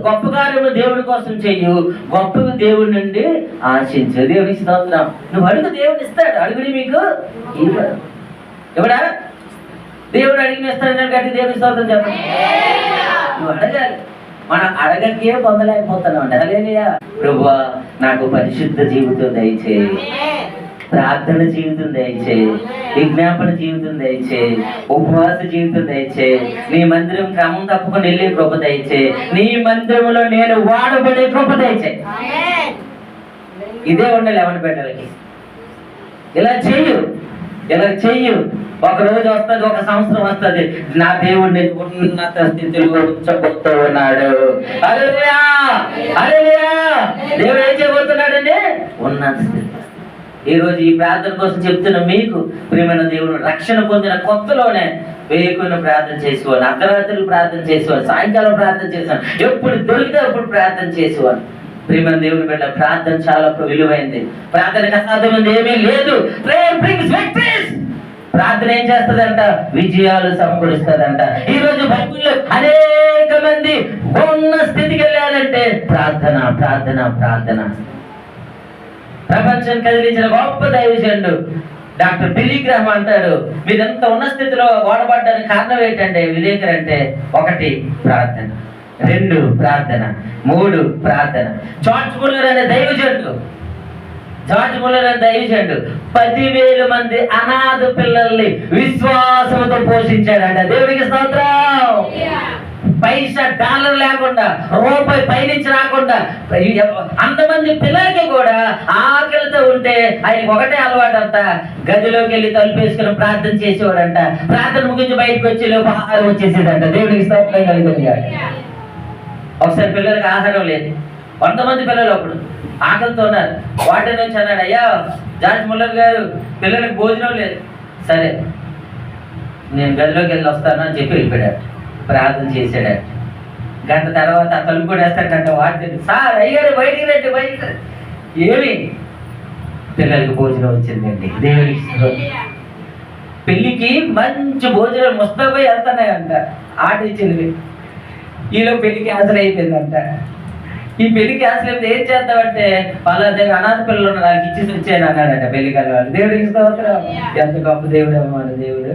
గొప్ప కార్యములు దేవుడి కోసం చెయ్యు, గొప్పవి దేవుడి నుండి ఆశించు. దేవుడికి స్తోత్రం. నువ్వు అడుగు, దేవుడు ఇస్తాడు. అడుగుని మీకు ఎవడా? దేవుడు అడిగిన ఇస్తాడు. గట్టి దేవుని స్తోత్రం చెప్పండి. నువ్వు అడగాలి. మనం అడగకే పొందలేకపోతున్నాం అంటే. హల్లెలూయా. ప్రభువా, నాకు పరిశుద్ధ జీవితం దయచేయి, ప్రార్థన జీవితం దయచేయి, విజ్ఞాపన జీవితం దయచేయి, ఉపవాస జీవితం దయచేయి, నీ మందిరం క్రమం తప్పకుండా వెళ్ళే కృప దయచేయి, నీ మందిరంలో నేను వాడబడే కృప దయచేయి. ఇదే ఉండాలి ఎవరి బిడ్డలకి. ఇలా చెయ్యు, ఇలా చెయ్యు. ఒక రోజు వస్తుంది, ఒక సంవత్సరం వస్తుంది, నా దేవుడిని ఉన్నత స్థితిలో ఉంచబోతూ ఉన్నాడు. హల్లెలూయా. హల్లెలూయా. దేవుడు ఏం చేయబోతున్నాడండి? ఉన్నత స్థితి. ఈ రోజు ఈ ప్రార్థన కోసం చెప్తున్న మీకు ప్రియమైన దేవుడు, రక్షణ పొందిన కొత్తలోనే వేకున్న ప్రార్థన చేసేవాడు, అర్ధరాత్రులు ప్రార్థన చేసేవాడు, సాయంకాలం ప్రార్థన చేసేవాడు, ఎప్పుడు దొరికితే అప్పుడు ప్రార్థన చేసేవాడు. ప్రియమైన దేవుని బిడ్డ, ప్రార్థన చాలా విలువైంది. ప్రార్థనకు అసాధ్యమైంది ఏమీ లేదు. Prayer brings victories. ప్రార్థన ఏం చేస్తుందంట? విజయాలు సమకూరుస్తుందంట. ఈ రోజు బైబిల్లో అనేక మంది ఉన్న స్థితికి వెళ్ళాలంటే ప్రార్థన, ప్రార్థన, ప్రార్థన. ప్రపంచం కదిలించిన గొప్ప దైవజనుడు డాక్టర్ బిల్లీ గ్రాహం అంటాడు, మీరెంత ఉన్న స్థితిలో వాడబడ్డానికి కారణం ఏంటంటే విలేకరంటే 1 ప్రార్థన, 2 ప్రార్థన, 3 ప్రార్థన. జార్జ్ ముల్లర్ అనే దైవజనుడు 10,000 మంది అనాథ పిల్లల్ని విశ్వాసంతో పోషించాడంట. దేవునికి స్తోత్రం. పైసా డాలర్ లేకుండా, రూపాయి పైనుంచి రాకుండా అంతమంది పిల్లలకి కూడా ఆకలితో ఉంటే ఆయన ఒకటే అలవాటు అంట, గదిలోకి వెళ్ళి తలుపేసుకుని ప్రార్థన చేసేవాడంట. ప్రార్థన ముగించి బయటకు వచ్చి లోపు ఆహారం వచ్చేసేదంట. దేవుడికి స్తోత్రం కలుగుతుంది. ఒకసారి పిల్లలకి ఆహారం లేదు, 100 మంది పిల్లలు అప్పుడు ఆకలితో ఉన్నారు. వాటి నుంచి అన్నాడు, అయ్యా జార్జ్ ముల్లర్ గారు పిల్లలకి భోజనం లేదు. సరే నేను గదిలోకి వెళ్ళి వస్తాను అని చెప్పి వెళ్ళిపోయాడు. ప్రార్థన చేశాడు. గంట తర్వాత తలుపు కూడా వేస్తాడంట. వాటి సార్ అయ్యారు బయటికి రండి, బయటికి రండి. ఏమి పిల్లలకి భోజనం వచ్చిందండి. దేవుడికి పెళ్ళికి మంచి భోజనం ముస్తాబై వెళ్తున్నాయంట. ఆట ఇచ్చింది. ఈలో పెళ్లి క్యాన్సల్ అయిపోయిందంట. ఈ పెళ్లి క్యాన్సల్ అయితే ఏం చేద్దామంటే వాళ్ళ దగ్గర అనాథ పిల్లలు నాకు ఇచ్చేసి వచ్చాను అన్నాడంట పెళ్లి కలవాలి. దేవుడికి స్తోత్రం. ఎంత గొప్ప దేవుడు అన్నమాట దేవుడు.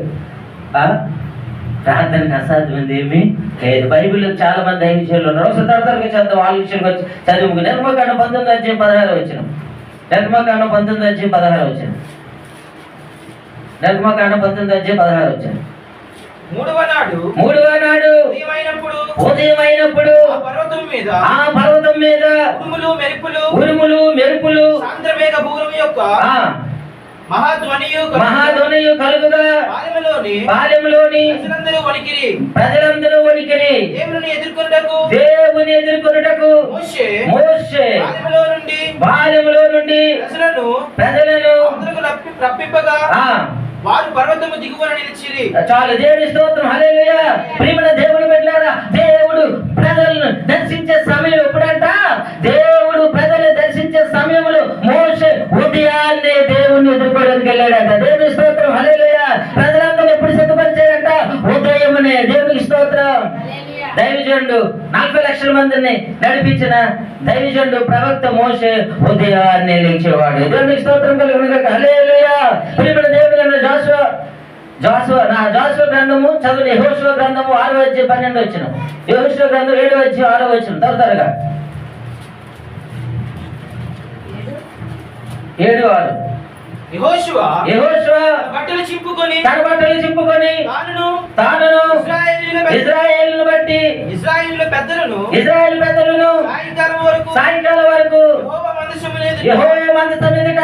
ప్రార్థనకు అసాధ్యమైంది ఏమి లేదు. బైబిల్లో చాలా మంది దైవ విషయాలు ఉన్నారు. ఒకసారి తరతరగా చదువు, వాళ్ళ విషయానికి వచ్చి చదువుకు నిర్మకాండం 19:16 వచ్చిన. నిర్మకాండం 19:16 వచ్చిన. నిర్మకాండం 19:16 వచ్చిన. మూడవ నాడు ఉదయమైనప్పుడు ఆ పర్వతం మీద ఉరుములు మెరుపులు సాంద్రమేఘ భూమి యొక్క మహాధ్వనియు కలుగుగా పాలెంలోని ప్రజలందరూ వణికిరి. దేవుని ఎదుర్కొనుటకు మోషే పాలెంలో నుండి ప్రజలను రప్పింపగా వారు పర్వతము దిగువన నిలిచిరి. చాలు. దేవుని స్తోత్రం. హల్లెలూయా. ప్రియమైన దేవుని బిడ్డలారా, దేవుడు ప్రజలను దర్శించే సమయం ఎప్పుడంట? దేవుడు ప్రజలను దర్శించే సమయంలో మోషే ఉదయాన్నే దేవుణ్ణి ఎదుర్కోవడానికి వెళ్ళాడంట. దేవుని స్తోత్రం. హల్లెలూయా. ప్రజలందరూ ఎప్పుడు సిద్ధపరిచాడంట? ఉదయమునే. దేవునికి స్తోత్రం. దైవజనుడు 40 లక్షల మందిని నడిపించిన దైవజనుడు ప్రవక్త మోషే ఉదయాన్నే లేచేవాడు. దేవునికి స్తోత్రం కలుగును. హల్లెలూయా. ప్రియమైన దేవుని జాషువా గ్రంథము చదువు. యెహోషువ గ్రంథము 6:12 వచ్చిన. యెహోషువ గ్రంథం 7:6 వచ్చిన. త్వరగా 7:6. యెహోషువ బట్టలు చింపుకొని తానును ఇశ్రాయేలును బట్టి ఇశ్రాయేలు పెద్దలను సాయంకాలం వరకు యెహోవా మందసం ఎదుట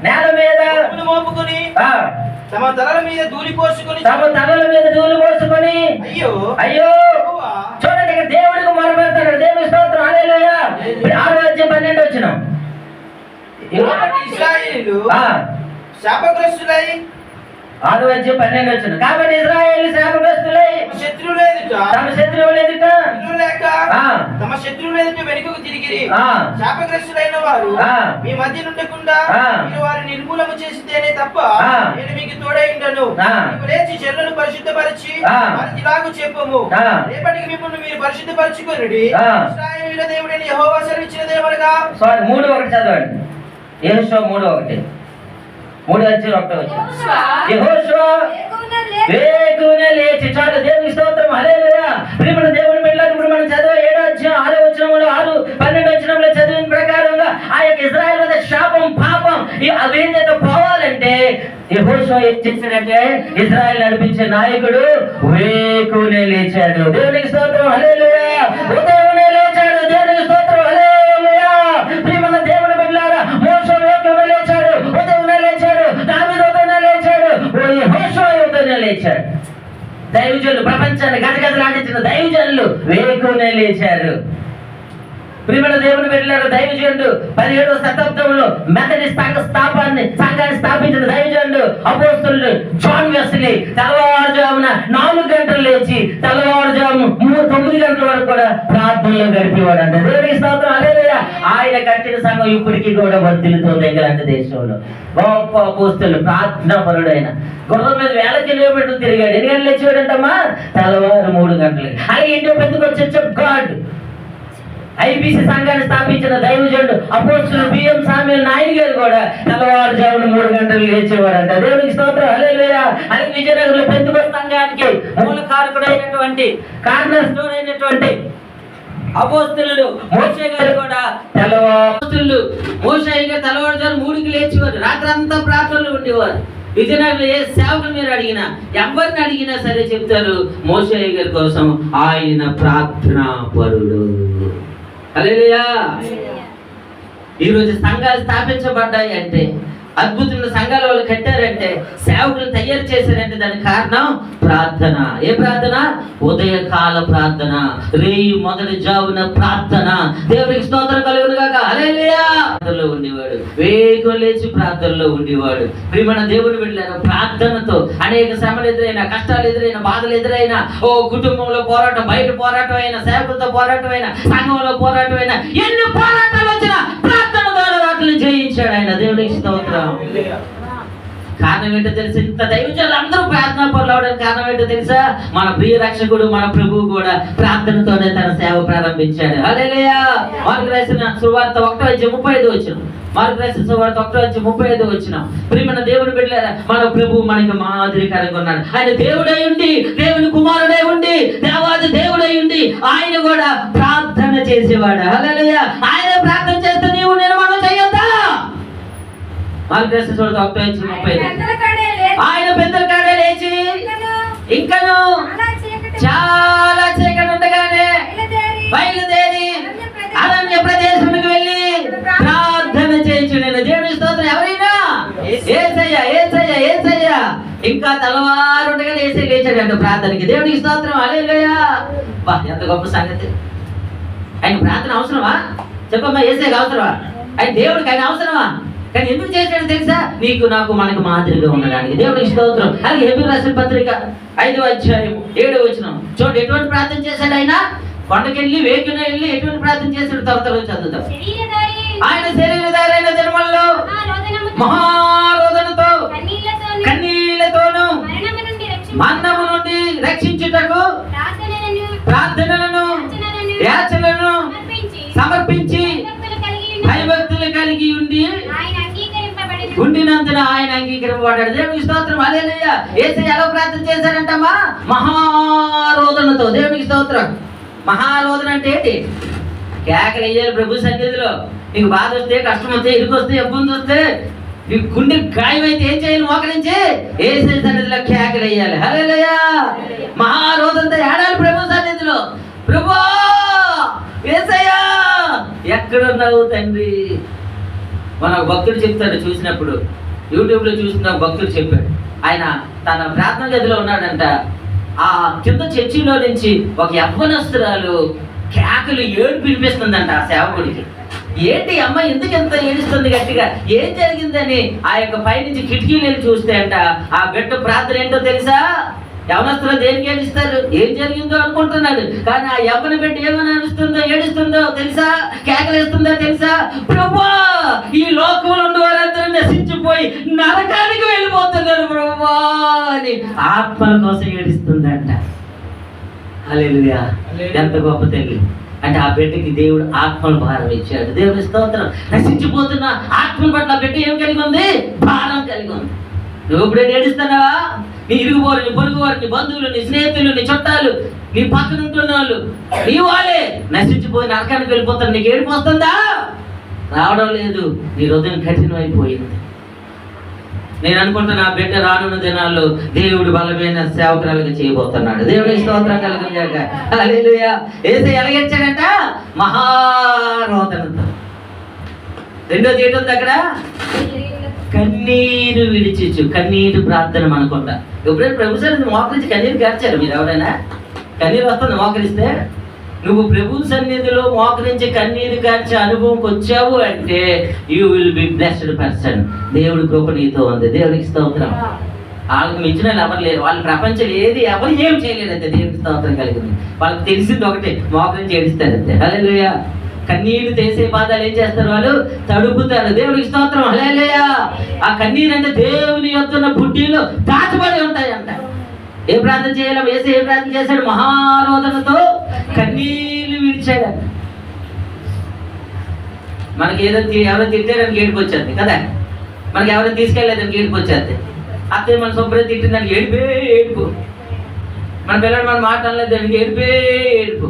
నేల మీద మోపుకొని తమ తలల మీద ధూళి పోసుకొని అయ్యో చూడండి, దేవుడికి మొరపెడతాడు. దేవుని స్తోత్రం. హల్లెలూయా. 6:12 వచ్చిన. ఇశ్రాయేలు శాపగ్రస్తులై 6:12 వచ్చిన. కాబట్టి ఇశ్రాయేలు శాపగ్రస్తులై తమ శత్రువుల ఎదుట తమ శత్రువుల ఎదుట వెనుకకు తిరిగిరి. శాపగ్రస్తులైన వారు మీ మధ్య నుండకుండా మీరు వారిని నిర్మూలన చేసితేనే తప్ప నేను మీకు తోడై ఉండను. లేచి చెర్లను పరిశుద్ధపరిచి వారికి ఇలాగూ చెప్పము, రేపటికి మిమ్మల్ని మీరు పరిశుద్ధపరచుకొనుడి. ఇశ్రాయేలీయుల దేవుడైన యెహోవా సెలవిచ్చినదేమనగా 3:1 చదవండి. యెహోషువ 3:1. 3:1 యెహోషువ వేకువనే లేచి. చాలు. దేవునికి స్తోత్రం. హల్లెలూయా. ప్రియమైన దేవుని బిడ్డలారా, ఇప్పుడు మనం చదివే 6:12 చదివిన ప్రకారంగా ఆ యొక్క ఇశ్రాయేలు మీద శాపం, పాపం అవేంటో పోవాలంటే యెహోషువ ఏం చేశాడంటే ఇశ్రాయేలు నడిపించే నాయకుడు వేకువనే లేచాడు. దేవునికి స్తోత్రం. హల్లెలూయా. ఉదయమే లేచాడు. దేవునికి స్తోత్రం. హల్లెలూయా. ప్రియమైన దేవుని బిడ్డలారా, మోషే వేకువనే లేచాడు, ఉదయమే లేచాడు, దావీదు ఉదయమే లేచాడు, యెహోషువ ఉదయమే లేచాడు. దైవజనులు ప్రపంచాన్ని గజగజలాడించిన దైవజనులు వేకువనే లేచారు. ప్రియమైన దేవుని బిడ్డలారా, దైవజనుడు 17వ శతాబ్దంలో మెథడిస్ట్ సంఘాన్ని స్థాపించిన దైవజనుడు అపోస్తలుడు జాన్ వెస్లీ తెల్లవారుజామున 4 గంటలు లేచి తెల్లవారుజాము 9 గంటల వరకు కూడా ప్రార్థనలో గడిపేవాడు అంట. దేవునికి స్తోత్రం. హల్లెలూయా. ఆయన కట్టిన సంఘం ఇప్పటికీ కూడా వర్ధిల్లుతోంది ఇంగ్లాండ్ దేశంలో. గొప్ప అపోస్తలుడు, ప్రార్థనా పరుడైన, గుర్రం మీద 1000 కిలోమీటర్లు తిరిగాడు. ఎన్ని గంటలు లేచేవాడంటమ్మా? తెల్లవారు 3 గంటలకి. అలాగే ఇండియా పెద్దకొచ్చి చర్చ్ ఆఫ్ గాడ్ ఐబీసీ సంఘాన్ని స్థాపించిన దైవజనుడు అపోస్తలుడు బిఎం సామ్యూయల్ నాయుడు గారు కూడా తెల్లవారుజామున 3 గంటలు లేచేవారంట. దేవునికి స్తోత్రం. హల్లెలూయా. అలాగే విజయనగరంలో పెద్దకొస్త సంఘానికి మూల కారకుడైనటువంటి కార్నర్ స్టోన్ అయినటువంటి అపోస్తలుడు మోషే గారు కూడా మోషే గారు తెల్లవారుజామున 3కి లేచేవారు. రాత్రంతా ప్రార్థనలు ఉండేవారు. విజయనగరంలో ఏ సేవకులు మీరు అడిగినా, ఎవరిని అడిగినా సరే చెప్తారు మోషే గారి కోసం ఆయన ప్రార్థనా పరుడు. హల్లెలూయా. ఈరోజు సంఘాలు స్థాపించబడ్డాయి అంటే, అద్భుతమైన సంఘాల వాళ్ళు కట్టారంటే, సేవకులు తయారు చేశారంటే దానికి కారణం ప్రార్థన. ఏ ప్రార్థన? ఉదయకాల ప్రార్థన, రేయి మొదటి జామున ప్రార్థన. దేవునికి స్తోత్రం కలుగును గాక. హల్లెలూయా. ప్రార్థనలో ఉండేవాడు, వేగం లేచి ప్రార్థనలో ఉండేవాడు. ప్రియమైన దేవుని బిడ్డలారా, ప్రార్థనతో అనేక శ్రమలు ఎదురైనా, కష్టాలు ఎదురైనా, బాధలు ఎదురైనా, ఓ కుటుంబంలో పోరాటం, బయట పోరాటం అయినా, సేవకులతో పోరాటం అయినా, సంఘంలో పోరాటం అయినా, ఎన్ని పోరాటాలు వచ్చినా ప్రార్థన ద్వారా వాటిని జయించాడు ఆయన. దేవునికి స్తోత్రం. కారణం ఏంటో తెలుసా? ఇంత దైవజనులు అందరూ ప్రార్థనా పరులు అవడానికి కారణం ఏంటో తెలుసా? మన ప్రియ రక్షకుడు, మన ప్రభువు కూడా ప్రార్థనతోనే తన సేవ ప్రారంభించాడు. హల్లెలూయా. మార్కు రాసిన సువార్త 1:35 మార్కు రాసిన సువార్త 1:35 ప్రియమైన దేవుని బిడ్డలారా, మన ప్రభువు మనకి మాదిరికరంగా ఉన్నాడు. ఆయన దేవుడై ఉండి, దేవుని కుమారుడై ఉండి, దేవాది దేవుడై ఉండి ఆయన కూడా ప్రార్థన చేసేవాడు. హల్లెలూయా. ఆయన ప్రార్థన చేస్తే నీవు నేను మనం చేయొద్దా? మార్కు రాసిన సువార్త 1:35 ఆయన పెద్దల కాడే లేచి ఇంకను చాలా చీకటి ఉండగానే బయలుదేరి అరణ్య ప్రదేశానికి వెళ్ళి ప్రార్థన చేయించుండెను. దేవుని స్తోత్రం. ఎవరైనా యేసయ్య యేసయ్య యేసయ్య ఇంకా తెల్లవారు ఉండగానే యేసయ్య లేచాడంట ప్రార్థనకి. దేవునికి స్తోత్రం. హల్లెలూయా. బా, ఎంత గొప్ప సంగతి. ఆయన ప్రార్థన అవసరమా? చెప్పమ్మా, యేసయ్యకి అవసరమా? ఆయన దేవుడికి ఆయన అవసరమా? కానీ ఎందుకు చేశాడు తెలుసా? నీకు నాకు మనకు మాదిరిగా ఉండడానికి. దేవునికి స్తోత్రం. అలాగే హెబ్రీయులకు రాసిన పత్రిక 5:7 చూడండి, ఎటువంటి ప్రార్థన చేశాడు ఆయన? కొండకెళ్ళి వేకున వెళ్ళి ఎటువంటి ప్రార్థన చేశాడు? త్వరలో చదువుతాం. ఆయన శరీరధారైన జన్మల్లో మహారోదనతో కన్నీళ్లతోను మరణము నుండి రక్షించుటకు ప్రార్థనలను యాచనలను సమర్పించి భయభక్తులు కలిగి ఉండినందున ఆయన అంగీకరింపబడ్డాడు. దేవునికి స్తోత్రం. హల్లెలూయా. యేసయ్య ఎలా ప్రార్థన చేశారంటమ్మా? మహారోదనతో. దేవునికి స్తోత్రం. మహారోదన అంటే ఏంటి? కేకలు వేయాలి ప్రభు సన్నిధిలో. నీకు బాధ వస్తే, కష్టం వస్తే, ఇరుకు వస్తే, ఇబ్బంది వస్తే, నీకు గుండె గాయం అయితే ఏం చేయాలి? మోకరించి యేసయ్య సన్నిధిలో కేకలు వేయాలి. హల్లెలూయా. మహారోదనతో ఏడాలి ప్రభు సన్నిధిలో. ప్రభు యేసయ్య ఎక్కడున్నావు తండ్రి? మన భక్తుడు చెప్తాడు, చూసినప్పుడు యూట్యూబ్లో చూసిన భక్తుడు చెప్పాడు. ఆయన తన ప్రార్థన గదిలో ఉన్నాడంట. ఆ కింద చర్చిలో నుంచి ఒక యవ్వనస్తురాలు కేకలు ఏడుపు వినిపిస్తుందంట ఆ సేవకుడికి. ఏంటి అమ్మాయి ఎందుకు ఎంత ఏడుస్తుంది గట్టిగా? ఏం జరిగిందని ఆ యొక్క పైనుంచి కిటికీలు వెళ్ళి చూస్తే అంట ఆ బిడ్డ ప్రార్థన ఏంటో తెలుసా? యవనస్తులు దేనికి ఏడుస్తారు? ఏం జరిగిందో అనుకుంటున్నాడు. కానీ ఆ యవ్వన బిడ్డ ఏమైనా ఏడుస్తుందో తెలుసా? కేకలేస్తుందో తెలుసా? ప్రభువా, ఈ లోకంలో ఉన్న వారందరూ నశించిపోయి నరకానికి వెళ్ళిపోతున్నారు ప్రభువా అని ఆత్మల కోసం ఏడుస్తుందంట. హల్లెలూయా. ఎంత గొప్ప తల్లి అంటే ఆ బిడ్డకి దేవుడు ఆత్మల భారం ఇచ్చాడు. దేవుని స్తోత్రం. నశించిపోతున్న ఆత్మల పట్ల బిడ్డ ఏం కలిగి ఉంది? భారం కలిగి ఉంది. నువ్వు ఇప్పుడే ఏడుస్తున్నావా? నీ ఇరుగువారు, నీ పొరుగు వారు, నీ బంధువులు, నీ స్నేహితులు, నీ చుట్టాలు, నీ పక్కన ఉంటున్న వాళ్ళు, నీ వాళ్ళే నశించిపోయి నరకానికి వెళ్ళిపోతారు. నీకు ఏడుపు వస్తుందా? రావడం లేదు. నీ హృదయం కఠినమైపోయింది. నేను అనుకుంటున్నా ఆ బిడ్డ రానున్న దినాల్లో దేవుడు బలమైన సేవకురాలుగా చేయబోతున్నాడు. దేవుని స్తోత్రం కలుగుగాక. హల్లెలూయా. యేసయ్య ఎలాగేచ్చాడంట? మహారోదనతో. రెండోది ఏంటంటే అక్కడ కన్నీరు విడిచిచ్చు. కన్నీరు ప్రార్థన మనకుండా. ఎప్పుడైనా ప్రభు సన్నిధి మోకరించి కన్నీరు కార్చారు మీరు? ఎవరైనా కన్నీరు వస్తుంది మోకరిస్తే? నువ్వు ప్రభు సన్నిధిలో మోకరించి కన్నీరు కార్చే అనుభవంకి వచ్చావు అంటే you will be blessed person. దేవుడి కృప నీతో ఉంది. దేవునికి స్తోత్రం. వాళ్ళకి మించిన వాళ్ళు ఎవరు లేరు. వాళ్ళ ప్రపంచం ఏది ఎవరు ఏం చేయలేదంటే దేవునికి స్తోత్రం కలిగింది. వాళ్ళకి తెలిసింది ఒకటే, మోకరించి ఏడుస్తారంతే. హల్లెలూయా. కన్నీరు తీసే బాధలు ఏం చేస్తారు? వాళ్ళు తడుపుతారు. దేవునికి స్తోత్రం. హల్లెలూయా. ఆ కన్నీరు అంటే దేవుని యొద్ద బుడ్డీలో దాచబడి ఉంటాయంట. ఏ ప్రార్థన చేయాలో యేసయ్య ఏ ప్రార్థన చేశాడు? మహారోదనతో కన్నీళ్లు విడిచాడు. మనకి ఎవరైనా తిట్టారని ఏడుపు వచ్చేది కదా. మనకి ఎవరైనా తీసుకెళ్ళలేదని ఏడుపు వచ్చేది. అత్తే మన శుభ్రం తిట్టిందని ఏడిపే ఏడుపు. మన పిల్లలు మనం మాట్లాడలేదు దానికి ఏడిపే ఏడుపు.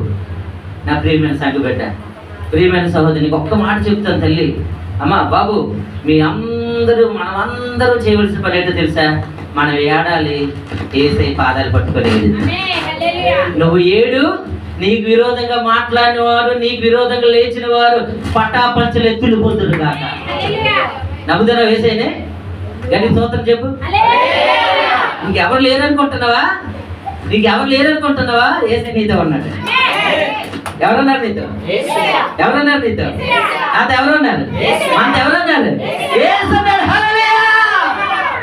నా ప్రియమైన సంఘ బిడ్డ, ప్రియమైన సహోదరికి ఒక్క మాట చెప్తాను తల్లి. అమ్మా బాబు, మీ మనమందరూ చేయవలసిన పని ఏంటో తెలుసా? మనం ఏడాలి, యేసయ్య పాదాలు పట్టుకోలేదు. నువ్వు ఏడు, నీకు విరోధంగా మాట్లాడిన వారు, నీకు విరోధంగా లేచిన వారు పటాపంచలు ఎత్తులు పొందురు కాక. నమ్ముతారా యేసయ్యనే? గట్టి స్తోత్రం చెప్పు. నీకెవరు లేరనుకుంటున్నావా? యేసయ్య నీతో ఉన్నాడు. ఎవరున్నారు నీతో? ఎవరున్నారు నీతో? నాతో ఎవరున్నారు? మనతో ఎవరున్నారు? యేసు ఉన్నాడు. హల్లెలూయా!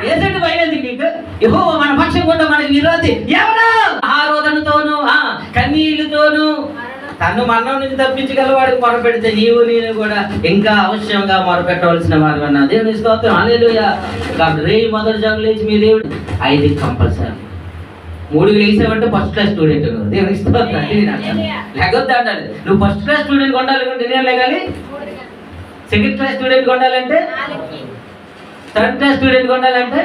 యేసంటే భయం నీకు? యెహోవా మన పక్షం కూడా మనకి విరోధి ఎవరు? ఆరోధనతోను కన్నీళ్లతోను తను మరణం నుంచి తప్పించగలవాడికి మొరపెడితే నేను కూడా ఇంకా అవశ్యంగా మొరపెట్టవలసిన వాడు అన్నా. దేవుని స్తోత్రం. హల్లెలూయా! కాబట్టి రేయి మొదటి జాము లేచి మీ దేవుడు 5 కంపల్సరీ. 3కి లేచావంటే ఫస్ట్ క్లాస్ స్టూడెంట్. దేవుని స్తోత్రం. లేకొద్దు అంటాడు. నువ్వు ఫస్ట్ క్లాస్ స్టూడెంట్ ఉండాలంటే నేను లేగాలి. సెకండ్ క్లాస్ స్టూడెంట్ ఉండాలంటే, థర్డ్ క్లాస్ స్టూడెంట్ ఉండాలంటే,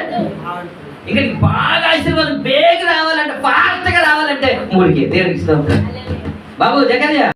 ఇంకా బాగా ఆశీర్వాదం బేగ రావాలంటే, ఫాస్ట్గా రావాలంటే 3కి. దేవునికి స్తోత్రం. బాబు జకర్యా